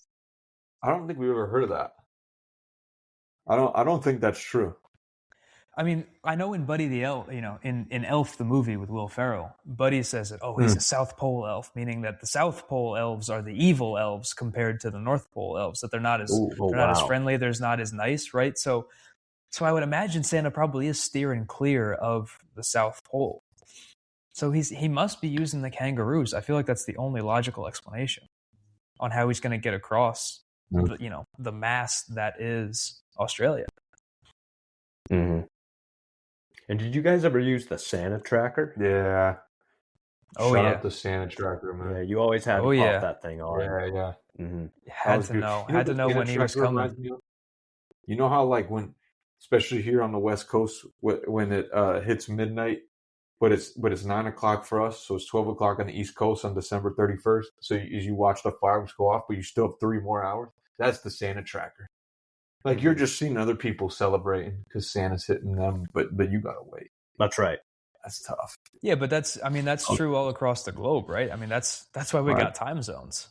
I don't think we've ever heard of that. I don't think that's true. I mean, I know in Buddy the Elf, in Elf the movie with Will Ferrell, Buddy says that, he's a South Pole elf, meaning that the South Pole elves are the evil elves compared to the North Pole elves, that they're not as not as friendly, they're not as nice, right? So I would imagine Santa probably is steering clear of the South Pole. So he must be using the kangaroos. I feel like that's the only logical explanation on how he's going to get across, the mass that is Australia. Mm-hmm. And did you guys ever use the Santa tracker? Yeah. Shout out the Santa tracker, man. Yeah, you always had to pop that thing on. Yeah. Mm-hmm. Had to know when he was coming. You know how, like, when, especially here on the West Coast, when it hits midnight, but it's 9 o'clock for us, so it's 12 o'clock on the East Coast on December 31st. So as you watch the fireworks go off, but you still have 3 more hours. That's the Santa tracker. Like, you're just seeing other people celebrating because Santa's hitting them, but you gotta wait. That's right. That's tough. Yeah, but that's true all across the globe, right? I mean, that's why we got time zones.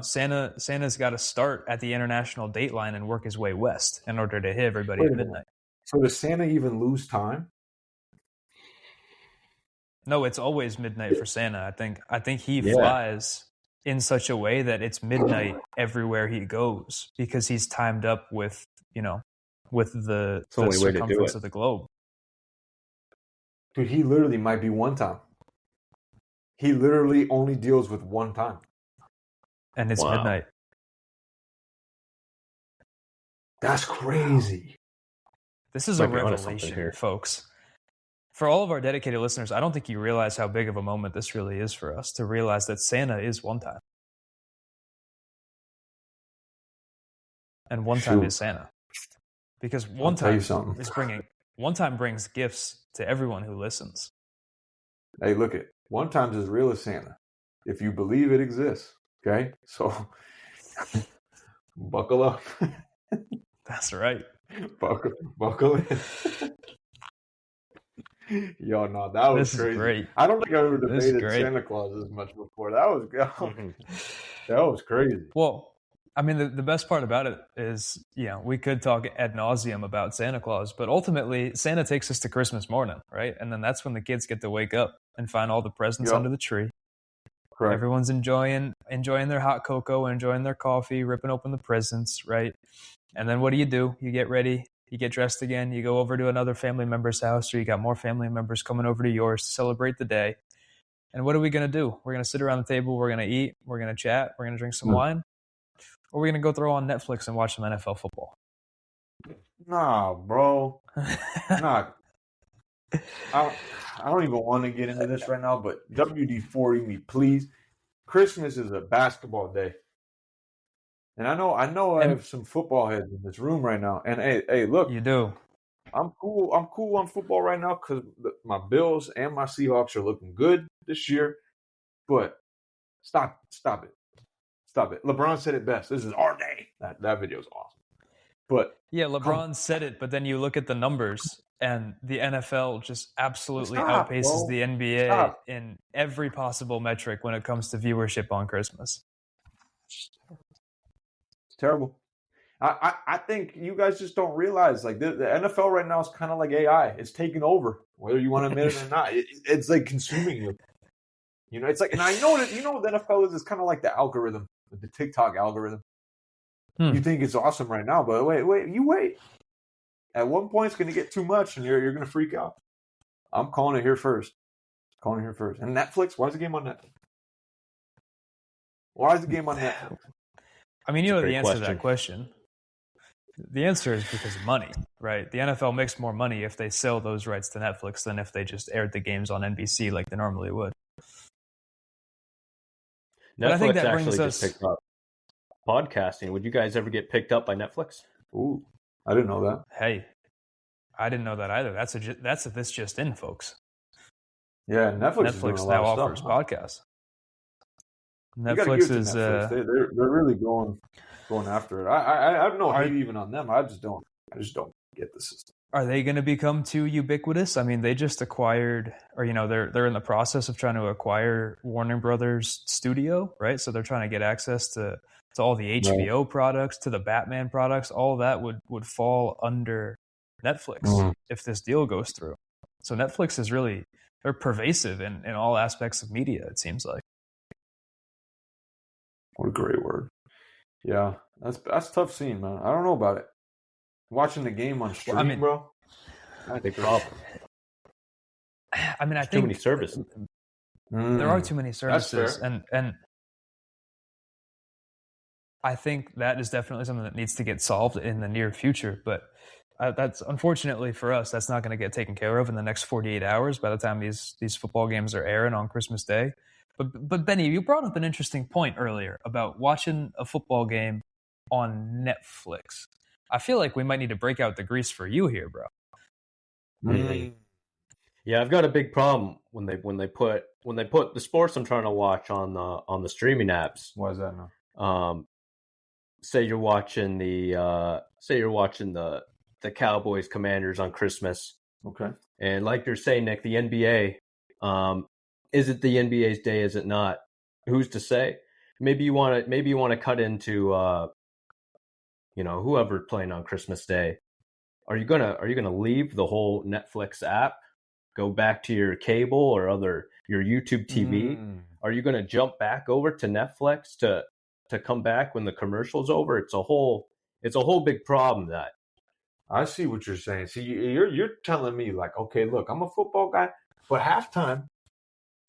Santa's got to start at the international date line and work his way west in order to hit everybody at midnight. So does Santa even lose time? No, it's always midnight for Santa. I think he flies in such a way that it's midnight everywhere he goes because he's timed up with the circumference of the globe. Dude, he literally might be one time. He literally only deals with one time. And it's midnight. That's crazy. This is a revelation here, folks. For all of our dedicated listeners, I don't think you realize how big of a moment this really is for us to realize that Santa is one time. And one time is Santa. Because one time brings gifts to everyone who listens. Hey, look it. One time's as real as Santa. If you believe it exists. Okay? So buckle up. That's right. Buckle in. Yo, no, that was crazy. Great. I don't think I've ever debated Santa Claus as much before. That was crazy. Well, I mean, the best part about it is, we could talk ad nauseum about Santa Claus, but ultimately Santa takes us to Christmas morning, right? And then that's when the kids get to wake up and find all the presents under the tree. Correct. Everyone's enjoying their hot cocoa, enjoying their coffee, ripping open the presents, right? And then what do? You get ready. You get dressed again, you go over to another family member's house, or you got more family members coming over to yours to celebrate the day. And what are we going to do? We're going to sit around the table, we're going to eat, we're going to chat, we're going to drink some wine, or we're going to go throw on Netflix and watch some NFL football. Nah, bro. Nah. I don't even want to get into this right now, but WD-40 me, please. Christmas is a basketball day. And I know I have some football heads in this room right now. And hey, look. You do. I'm cool on football right now because my Bills and my Seahawks are looking good this year. But stop it. LeBron said it best. This is our day. That video is awesome. But yeah, LeBron said it, but then you look at the numbers and the NFL just absolutely outpaces the NBA in every possible metric when it comes to viewership on Christmas. Terrible. I think you guys just don't realize, like, the NFL right now is kind of like AI. It's taking over, whether you want to admit it or not. It's like consuming you. It's like, and I know that what the NFL is. It's kind of like the algorithm, the TikTok algorithm. You think it's awesome right now, but wait. At one point, it's going to get too much, and you're going to freak out. I'm calling it here first. And Netflix. Why is the game on Netflix? I mean, the answer to that question. The answer is because of money, right? The NFL makes more money if they sell those rights to Netflix than if they just aired the games on NBC like they normally would. Netflix, I think that brings us just picked up podcasting. Would you guys ever get picked up by Netflix? Ooh, I didn't know that. Hey, I didn't know that either. That's this just in, folks. Yeah, Netflix now offers podcasts. Netflix is Netflix. They're really going after it. I have no hate even on them. I just don't get the system. Are they going to become too ubiquitous? I mean, they just acquired, or they're in the process of trying to acquire Warner Brothers studio, right? So they're trying to get access to all the HBO products, to the Batman products. All of that would fall under Netflix if this deal goes through. So Netflix is really, they're pervasive in all aspects of media, it seems like. What a great word. Yeah, that's tough scene, man. I don't know about it. Watching the game on stream, bro. That's a big problem. I mean, I think too many services. There are too many services, and I think that is definitely something that needs to get solved in the near future. But that's unfortunately for us, that's not going to get taken care of in the next 48 hours. By the time these football games are airing on Christmas Day. But Benny, you brought up an interesting point earlier about watching a football game on Netflix. I feel like we might need to break out the grease for you here, bro. Yeah, I've got a big problem when they put the sports I'm trying to watch on the streaming apps. Why is that now? Say you're watching the Cowboys Commanders on Christmas. Okay. And like you're saying, Nick, the NBA, is it the NBA's day? Is it not? Who's to say? Maybe you want to cut into whoever playing on Christmas Day. Are you gonna leave the whole Netflix app, go back to your cable or your YouTube TV? Are you gonna jump back over to Netflix to come back when the commercial's over? It's a whole big problem. That I see what you're saying. See, you're telling me like, okay, look, I'm a football guy, but halftime,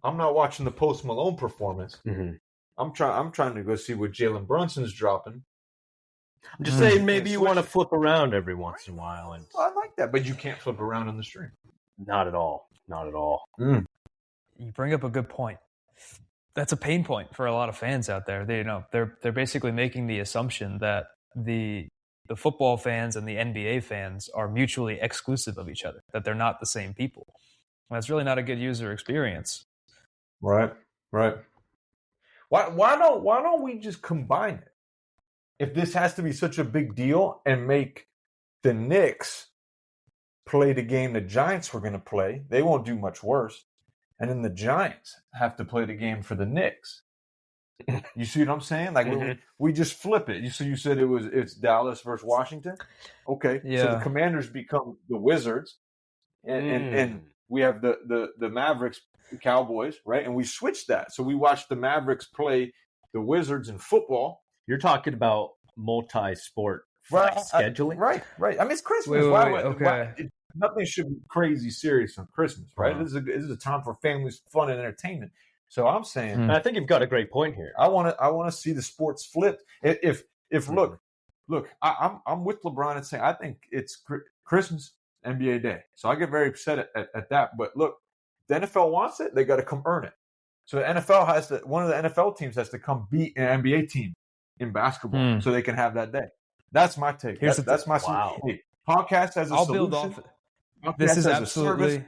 I'm not watching the Post Malone performance. Mm-hmm. I'm trying to go see what Jalen Brunson's dropping. I'm just saying, maybe you want to flip around every once in a while. And I like that, but you can't flip around on the stream. Not at all. Not at all. You bring up a good point. That's a pain point for a lot of fans out there. They're basically making the assumption that the football fans and the NBA fans are mutually exclusive of each other, that they're not the same people. And that's really not a good user experience. Right. Why don't we just combine it? If this has to be such a big deal, and make the Knicks play the game the Giants were going to play, they won't do much worse. And then the Giants have to play the game for the Knicks. You see what I'm saying? Like we just flip it. You said it's Dallas versus Washington. Okay, yeah. So the Commanders become the Wizards, and we have the Mavericks, the Cowboys, right? And we switch that. So we watch the Mavericks play the Wizards in football. You're talking about multi-sport scheduling, right? I mean, it's Christmas. Why, nothing should be crazy serious on Christmas, right? This is a time for families, fun, and entertainment. So I'm saying, and I think you've got a great point here. I want to see the sports flipped. If look, I'm with LeBron and saying I think it's Christmas, NBA Day. So I get very upset at that. But look, the NFL wants it; they got to come earn it. So the NFL one of the NFL teams has to come beat an NBA team in basketball, so they can have that day. That's my take. That's my podcast as a I'll solution. build off. This is absolutely.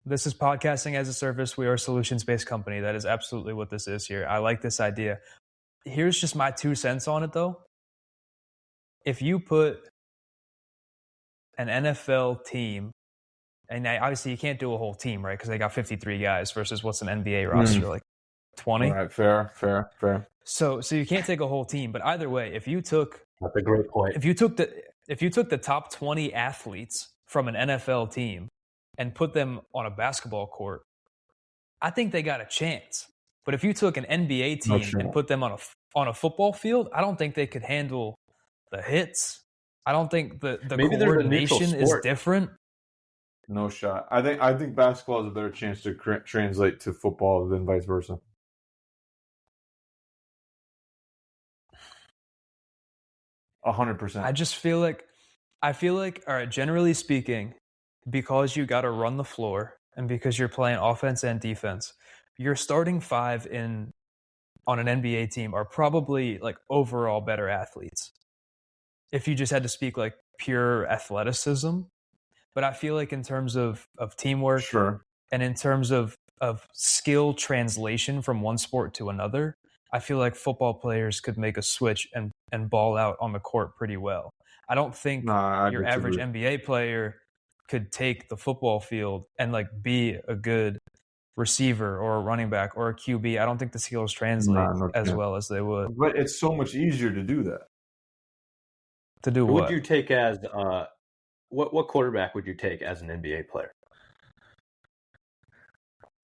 This is podcasting as a service. We are a solutions-based company. That is absolutely what this is here. I like this idea. Here's just my 2 cents on it, though. If you put an NFL team, and obviously you can't do a whole team, right? Because they got 53 guys versus what's an NBA roster, like 20? All right, fair. So you can't take a whole team. But either way, if you took... That's a great point. If you took the top 20 athletes from an NFL team and put them on a basketball court, I think they got a chance. But if you took an NBA team and put them on a football field, I don't think they could handle the hits. I don't think the coordination is different. No shot. I think basketball has a better chance to translate to football than vice versa. %100%. I just feel like, all right, generally speaking, because you got to run the floor and because you're playing offense and defense, your starting 5 on an NBA team are probably like overall better athletes. If you just had to speak like pure athleticism, but I feel like in terms of teamwork, sure, and in terms of skill translation from one sport to another, I feel like football players could make a switch and ball out on the court pretty well. I don't think your average NBA player could take the football field and like be a good receiver or a running back or a QB. I don't think the skills translate as well as they would. But it's so much easier to do that. To do what? What would you take as what quarterback would you take as an NBA player?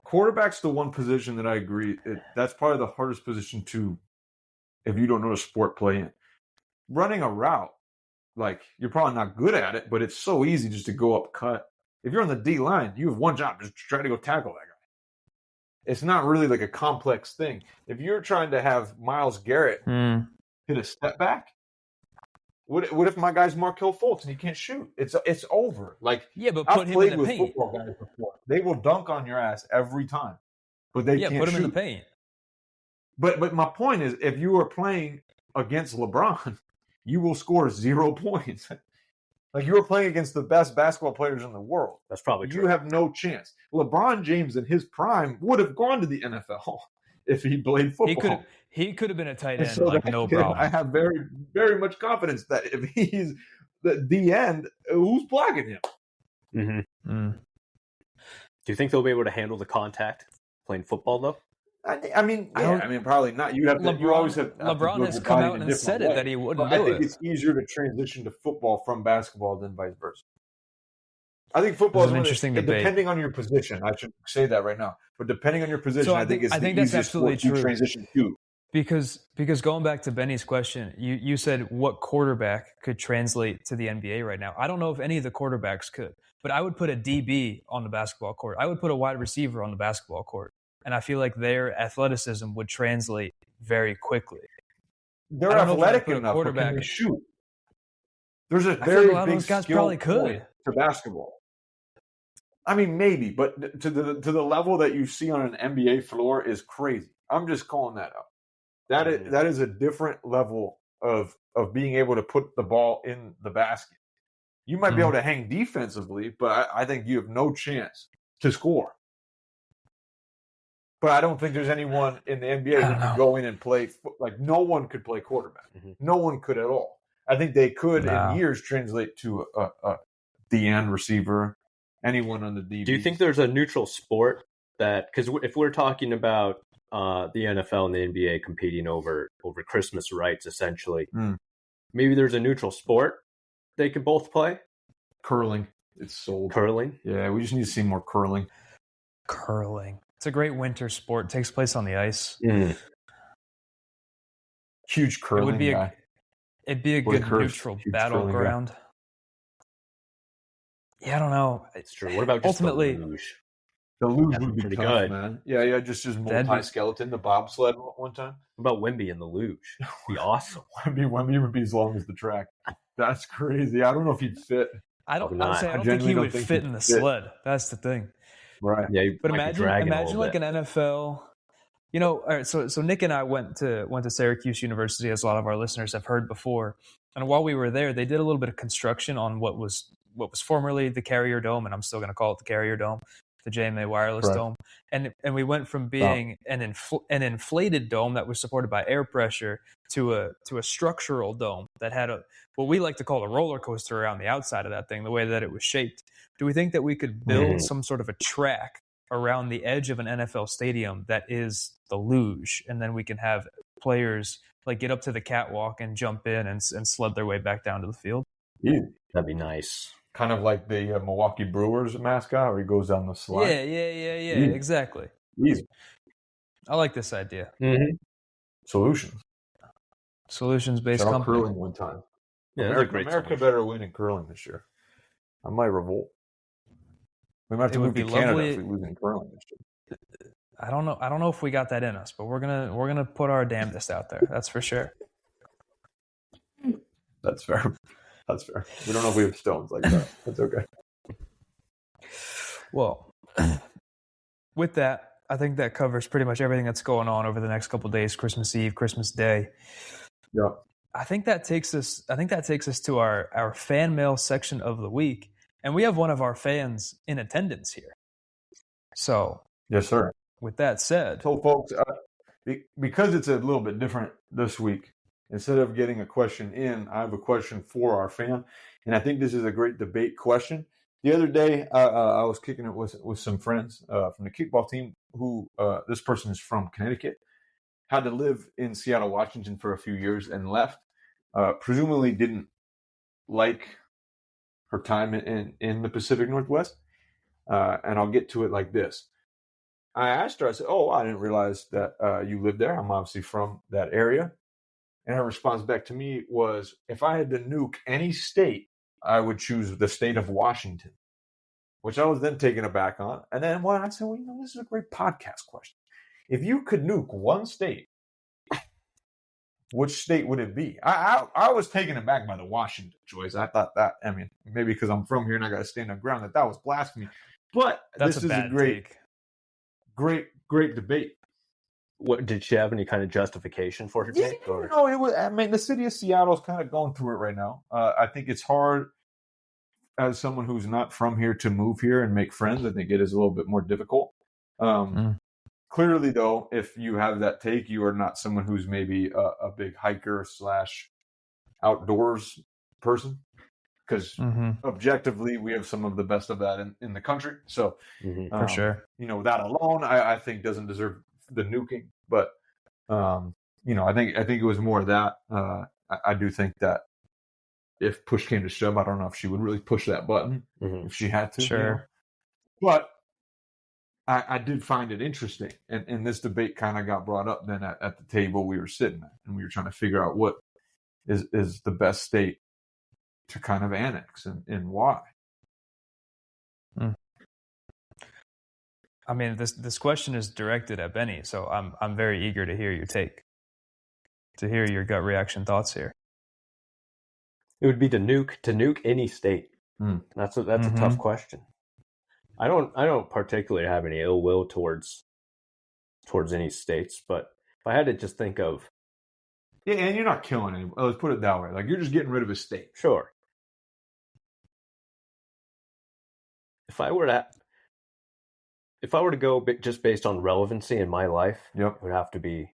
Quarterback's the one position that I agree. That's probably the hardest position to, if you don't know the sport, play in. Running a route, like, you're probably not good at it, but it's so easy just to go up cut. If you're on the D line, you have one job, just try to go tackle that guy. It's not really like a complex thing. If you're trying to have Myles Garrett hit a step back, what if my guy's Markelle Fultz and he can't shoot? It's over. Like, yeah, but put him in the paint. Football guys before. They will dunk on your ass every time, but they can't put him shoot. in the paint. But my point is, if you are playing against LeBron, you will score 0 points. Like, you were playing against the best basketball players in the world. That's probably true. You have no chance. LeBron James in his prime would have gone to the NFL if he played football. He could have been a tight end, so no problem. I have very, very much confidence that if he's the end, who's blocking him? Mm-hmm. Do you think they'll be able to handle the contact playing football, though? I mean, probably not. You always have LeBron has come out and said it that he wouldn't do it. I think it's easier to transition to football from basketball than vice versa. I think football is an interesting debate. Depending on your position, I should say that right now. But depending on your position, I think it's the easiest sport to transition to. Because going back to Benny's question, you said what quarterback could translate to the NBA right now. I don't know if any of the quarterbacks could, but I would put a DB on the basketball court. I would put a wide receiver on the basketball court. And I feel like their athleticism would translate very quickly. They're athletic enough, but can they shoot? There's a very big skill point to basketball. I mean, maybe, but to the level that you see on an NBA floor is crazy. I'm just calling that out. That is a different level of being able to put the ball in the basket. You might be able to hang defensively, but I think you have no chance to score. But I don't think there's anyone in the NBA who can go in and play. Like, no one could play quarterback. Mm-hmm. No one could at all. I think they could in years translate to a DN receiver, anyone on the DB. Do you think there's a neutral sport that, because if we're talking about the NFL and the NBA competing over Christmas rights, essentially, maybe there's a neutral sport they could both play? Curling. It's sold. Curling? Yeah, we just need to see more curling. Curling. It's a great winter sport. It takes place on the ice. Huge curling guy. It'd be a good neutral battleground. Yeah, I don't know. It's true. What about just ultimately the luge? The luge would be pretty good, man. Yeah, just multi-skeleton, the bobsled one time. What about Wemby and the luge? That'd be awesome. Wemby would be as long as the track. That's crazy. I don't know if he'd fit. I don't think he would fit in the sled. That's the thing. Right. Yeah, but imagine like an NFL. You know, all right, so Nick and I went to Syracuse University, as a lot of our listeners have heard before. And while we were there, they did a little bit of construction on what was formerly the Carrier Dome, and I'm still going to call it the Carrier Dome, the JMA Wireless Dome. And we went from being an inflated dome that was supported by air pressure to a structural dome that had what we like to call a roller coaster around the outside of that thing, the way that it was shaped. Do we think that we could build some sort of a track around the edge of an NFL stadium that is the luge, and then we can have players like get up to the catwalk and jump in and sled their way back down to the field? Yeah, that'd be nice. Kind of like the Milwaukee Brewers mascot, where he goes down the slide. Yeah. Exactly. Easy. I like this idea. Solutions-based company. Curling one time. Yeah, America better win in curling this year. I might revolt. We might have to move to Canada if we lose in curling this year. I don't know if we got that in us, but we're gonna put our damnedest out there. That's for sure. That's fair. We don't know if we have stones like that. That's okay. Well, with that, I think that covers pretty much everything that's going on over the next couple of days, Christmas Eve, Christmas Day. Yeah. I think that takes us to our fan mail section of the week. And we have one of our fans in attendance here. So Yes, sir. With that said, so folks, because it's a little bit different this week, instead of getting a question in, I have a question for our fan, and I think this is a great debate question. The other day, I was kicking it with some friends from the kickball team who, this person is from Connecticut, had to live in Seattle, Washington for a few years and left, presumably didn't like her time in the Pacific Northwest. And I'll get to it like this. I asked her, I said, I didn't realize that you lived there. I'm obviously from that area. And her response back to me was, if I had to nuke any state, I would choose the state of Washington, which I was then taken aback on. And then I said, this is a great podcast question. If you could nuke one state, which state would it be? I was taken aback by the Washington choice. I thought that, maybe because I'm from here and I got to stand on ground, that was blasphemy. But this is a great debate. What did she have any kind of justification for her take? Or? No, it was. The city of Seattle is kind of going through it right now. I think it's hard as someone who's not from here to move here and make friends. I think it is a little bit more difficult. Clearly, though, if you have that take, you are not someone who's maybe a big hiker / outdoors person. Because objectively, we have some of the best of that in the country. So, for sure, that alone, I think doesn't deserve the nuking. But, I think it was more of that. I do think that if push came to shove, I don't know if she would really push that button if she had to. Sure. But I did find it interesting. And this debate kind of got brought up then at the table we were sitting at. And we were trying to figure out what is the best state to kind of annex and why. This question is directed at Benny, so I'm very eager to hear your take, to hear your gut reaction thoughts here. It would be to nuke any state. That's a tough question. I don't particularly have any ill will towards any states, but if I had to just think of, and you're not killing anyone. Let's put it that way. Like, you're just getting rid of a state. Sure. If I were to go just based on relevancy in my life, it would have to be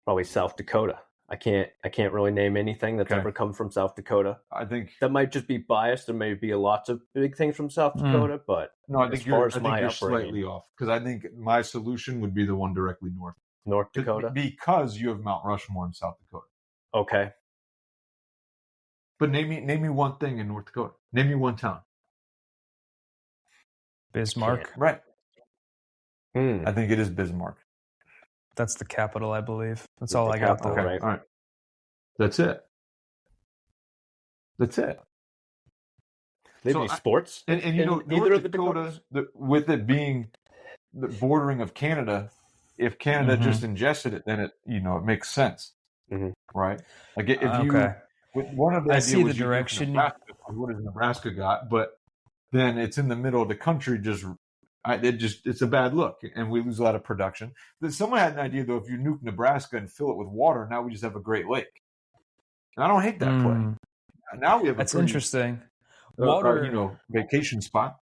probably South Dakota. I can't really name anything that's ever come from South Dakota. I think that might just be biased. There may be lots of big things from South Dakota, but no, I think you're slightly off, because I think my solution would be the one directly north. North Dakota? Because you have Mount Rushmore in South Dakota. Okay. But name me one thing in North Dakota. Name me one town. Bismarck. Right. I think it is Bismarck. That's the capital, I believe. That's all I got, though. Okay. All right. That's it. Maybe sports? And North Dakota, with it being the bordering of Canada, if Canada just ingested it, then it makes sense, right? Like if one of the I see the direction. Nebraska, what has Nebraska got? But then it's in the middle of the country. It's a bad look, and we lose a lot of production. Then someone had an idea, though. If you nuke Nebraska and fill it with water, now we just have a Great Lake. And I don't hate that play. Now we have that's interesting. Water, vacation spot.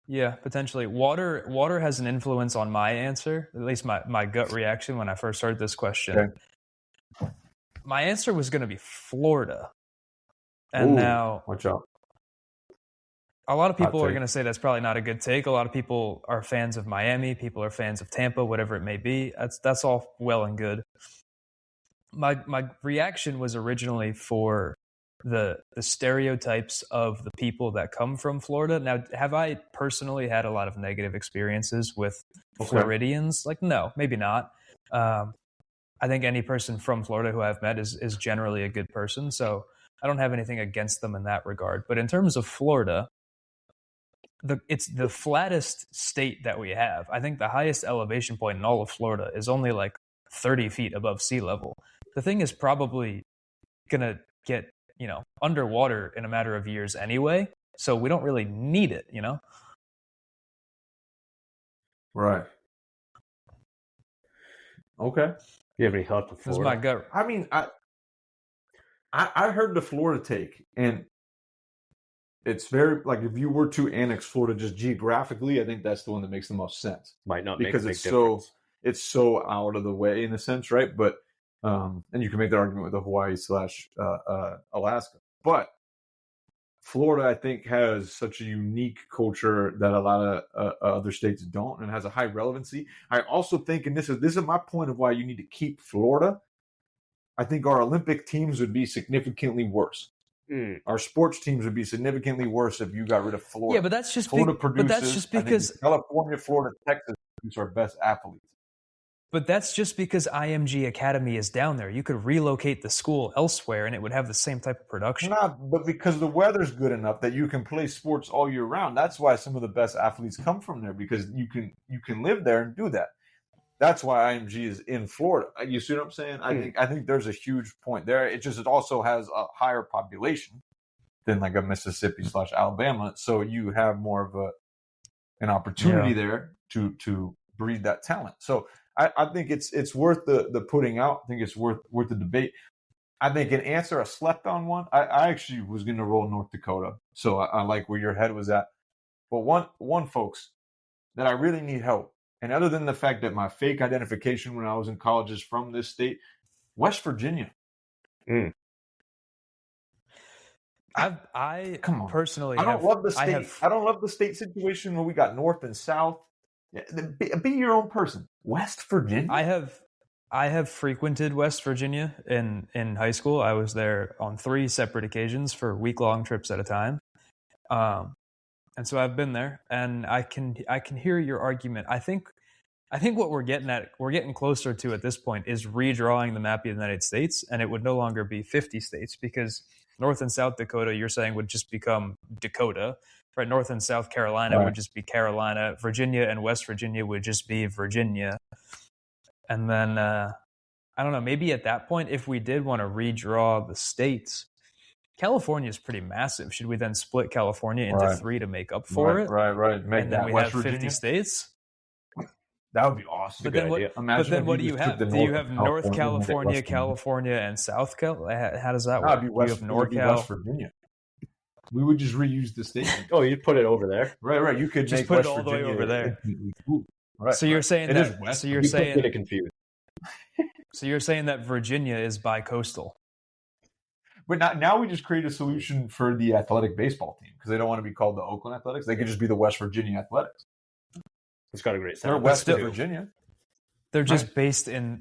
Yeah, potentially. Water has an influence on my answer, at least my gut reaction when I first heard this question. Okay. My answer was going to be Florida. And now, watch out. A lot of people are going to say that's probably not a good take. A lot of people are fans of Miami. People are fans of Tampa, whatever it may be. That's all well and good. My reaction was originally for the stereotypes of the people that come from Florida. Now, have I personally had a lot of negative experiences with Floridians? Like, no, maybe not. I think any person from Florida who I've met is generally a good person. So I don't have anything against them in that regard. But in terms of Florida, it's the flattest state that we have. I think the highest elevation point in all of Florida is only like 30 feet above sea level. The thing is probably going to get, underwater in a matter of years anyway. So we don't really need it, Right. Okay. Do you have any thoughts on Florida? That's my gut. I mean, I heard the Florida take, and it's very like if you were to annex Florida just geographically, I think that's the one that makes the most sense. Might not because make a big difference. It's so out of the way in a sense, right? But and you can make that argument with the Hawaii / Alaska, but Florida, I think, has such a unique culture that a lot of other states don't, and has a high relevancy. I also think, and this is my point of why you need to keep Florida. I think our Olympic teams would be significantly worse. Our sports teams would be significantly worse if you got rid of Florida. Yeah, but that's just Florida produces. But that's just because California, Florida, Texas produce our best athletes. But that's just because IMG Academy is down there. You could relocate the school elsewhere, and it would have the same type of production. But because the weather's good enough that you can play sports all year round. That's why some of the best athletes come from there, because you can live there and do that. That's why IMG is in Florida. You see what I'm saying? I think there's a huge point there. It also has a higher population than like a Mississippi / Alabama, so you have more of an opportunity there to breed that talent. So I think it's worth the putting out. I think it's worth the debate. I think an answer, a slept on one. I actually was going to roll North Dakota, so I like where your head was at. But one folks that I really need help. And other than the fact that my fake identification when I was in college is from this state, West Virginia. I come on. Personally, I don't love the state. I don't love the state situation where we got North and South. Be your own person. West Virginia. I have frequented West Virginia in high school. I was there on 3 separate occasions for week-long trips at a time. And so I've been there, and I can hear your argument. I think what we're getting closer to at this point is redrawing the map of the United States, and it would no longer be 50 states, because North and South Dakota, you're saying, would just become Dakota, right? North and South Carolina would just be Carolina. Virginia and West Virginia would just be Virginia. And then, I don't know, maybe at that point, if we did want to redraw the states, California is pretty massive. Should we then split California into 3 to make up for it? Right. Make and then we have 50 states? That would be awesome. But then what do you have? Do you have North California, California, and South California? How does that work? You have North West Virginia. We would just reuse the state. Oh, you'd put it over there. Right. You could just make put West it all the way over there. Right. So you're saying that. So you're saying get it confused. So you're saying that Virginia is bi-coastal. But now we just create a solution for the athletic baseball team, because they don't want to be called the Oakland Athletics. They could just be the West Virginia Athletics. It's got a great sound. They're West Virginia. They're just based in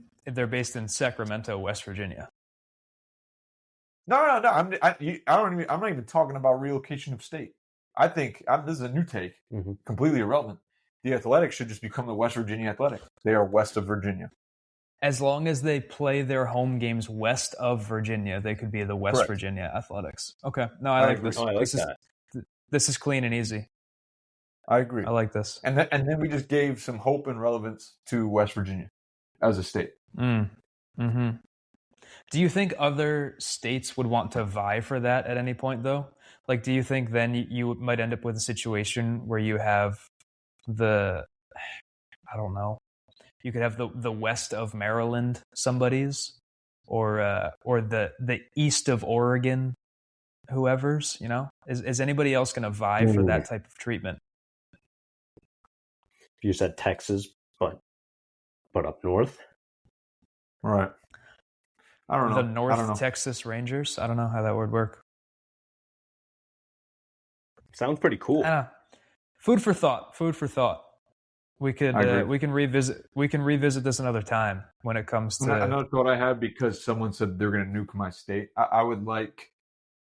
Sacramento, West Virginia. No. I'm not even talking about relocation of state. I think this is a new take, completely irrelevant. The Athletics should just become the West Virginia Athletics. They are west of Virginia. As long as they play their home games west of Virginia, they could be the West Virginia Athletics. Okay. No, I like this. Oh, I like that. This is clean and easy. I agree. I like this. And then we just gave some hope and relevance to West Virginia as a state. Mm-hmm. Do you think other states would want to vie for that at any point, though? Like, do you think then you might end up with a situation where you have I don't know, you could have the west of Maryland somebody's, or the east of Oregon, whoever's, you know? Is anybody else going to vie for that type of treatment? You said Texas, but up north? Right. I don't know. The North Texas Rangers? I don't know how that would work. Sounds pretty cool. Food for thought. We could we can revisit this another time when it comes to another thought I had, because someone said they're going to nuke my state. I would like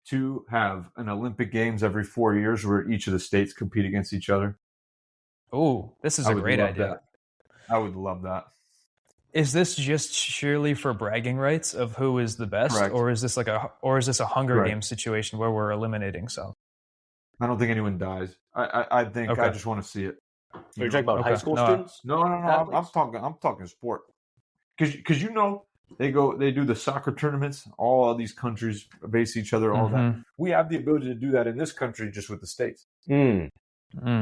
to have an Olympic Games every 4 years where each of the states compete against each other. Oh, this is a great idea. I would love that. Is this just sheerly for bragging rights of who is the best? Correct. Or is this a Hunger Games situation where we're eliminating some? I don't think anyone dies. I think I just want to see it. Are you talking about high school students? No. I'm talking sport. Because they do the soccer tournaments. All of these countries face each other. All that. We have the ability to do that in this country just with the states. You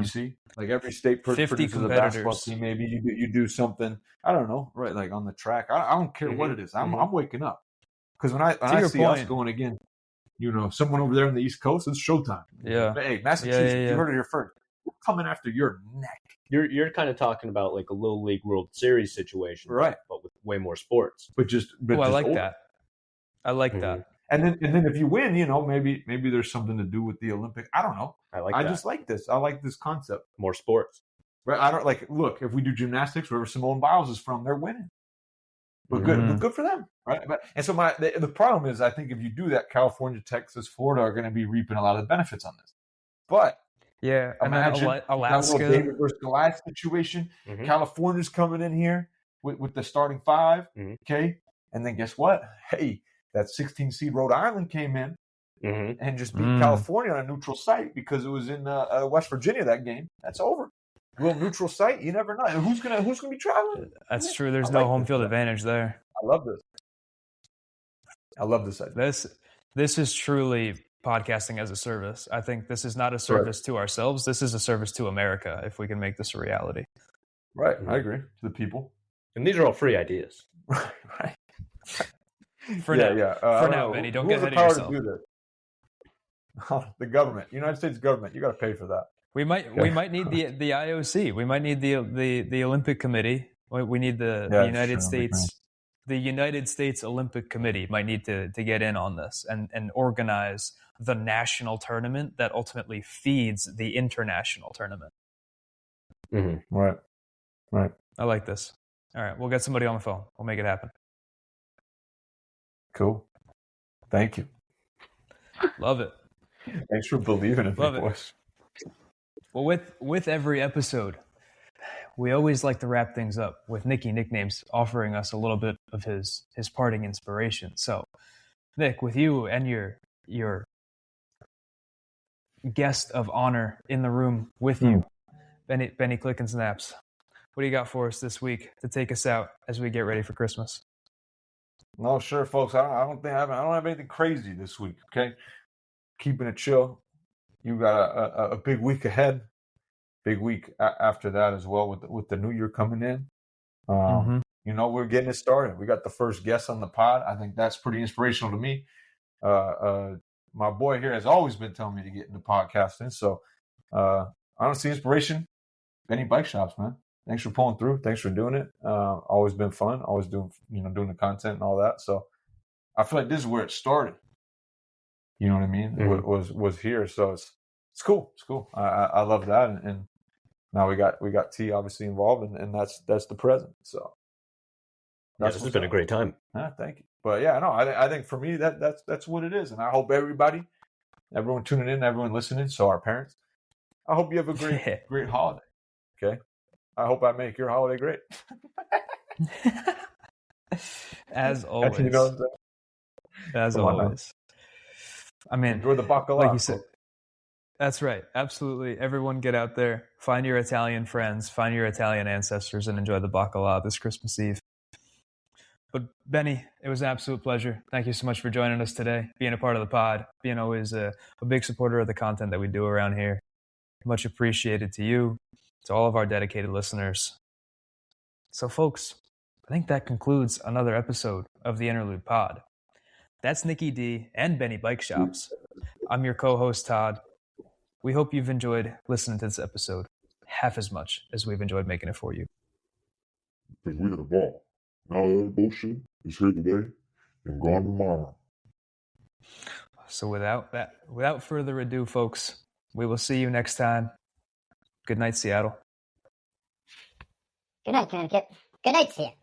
see, like every state produces a basketball team. Maybe you do something. I don't know, right? Like on the track. I don't care what it is. I'm waking up, because when I see us going again, someone over there on the East Coast, it's showtime. Yeah. But, hey, Massachusetts, you heard it here first. We're coming after your neck. You're kind of talking about like a Little League World Series situation, right? But with way more sports. But I like that. I like that. And then if you win, maybe there's something to do with the Olympic. I don't know. I just like this. I like this concept. More sports. Right? I don't like. Look, if we do gymnastics, wherever Simone Biles is from, they're winning. But good for them, right? And so the problem is, I think if you do that, California, Texas, Florida are going to be reaping a lot of the benefits on this. But imagine Alaska, that little David versus Goliath situation. California's coming in here with the starting five, okay? And then guess what? Hey, that 16 seed Rhode Island came in and just beat California on a neutral site because it was in West Virginia that game. That's over. A little neutral site, you never know. Who's gonna be traveling? That's true. There's no home field advantage there. I love this. I love this idea. This is truly podcasting as a service. I think this is not a service to ourselves. This is a service to America. If we can make this a reality, right? I agree. To the people, and these are all free ideas. Right. For now, Benny, don't get ahead of yourself. To do this? The government, United States government, you got to pay for that. We might need the IOC. We might need the Olympic Committee. We need the United States. The United States Olympic Committee might need to get in on this and organize the national tournament that ultimately feeds the international tournament. Right. I like this. All right, we'll get somebody on the phone. We'll make it happen. Cool. Thank you. Love it. Thanks for believing in me, boys. Well, with every episode, we always like to wrap things up with Nicky Nicknames offering us a little bit of his parting inspiration. So, Nick, with you and your guest of honor in the room with you, Benny Click and Snaps, what do you got for us this week to take us out as we get ready for Christmas? No, sure, folks. I don't have anything crazy this week. Okay, keeping it chill. You got a big week ahead. Big week after that as well with the new year coming in. We're getting it started. We got the first guest on the pod. I think that's pretty inspirational to me. My boy here has always been telling me to get into podcasting. So I don't see inspiration. Benny Bikeshops, man. Thanks for pulling through. Thanks for doing it. Always been fun. Always doing the content and all that. So I feel like this is where it started. You know what I mean? Was here. So it's cool. It's cool. I love that. And now we got T obviously involved, and that's the present. So this has been a great time. Thank you. But yeah, no, I think for me that's what it is, and I hope everyone tuning in, everyone listening, so our parents, I hope you have a great holiday. Okay, I hope I make your holiday great. As always. You know what I'm saying? As always. I mean, enjoy the bacalao. Like you said. That's right. Absolutely. Everyone get out there, find your Italian friends, find your Italian ancestors, and enjoy the bacalao this Christmas Eve. But Benny, it was an absolute pleasure. Thank you so much for joining us today, being a part of the pod, being always a big supporter of the content that we do around here. Much appreciated to you, to all of our dedicated listeners. So folks, I think that concludes another episode of the Interlude Pod. That's Nicky D and Benny Bikeshops. I'm your co-host, Todd. We hope you've enjoyed listening to this episode half as much as we've enjoyed making it for you. Because we had a ball. Now that bullshit is here today and gone tomorrow. So without further ado, folks, we will see you next time. Good night, Seattle. Good night, Connecticut. Good night, Seattle.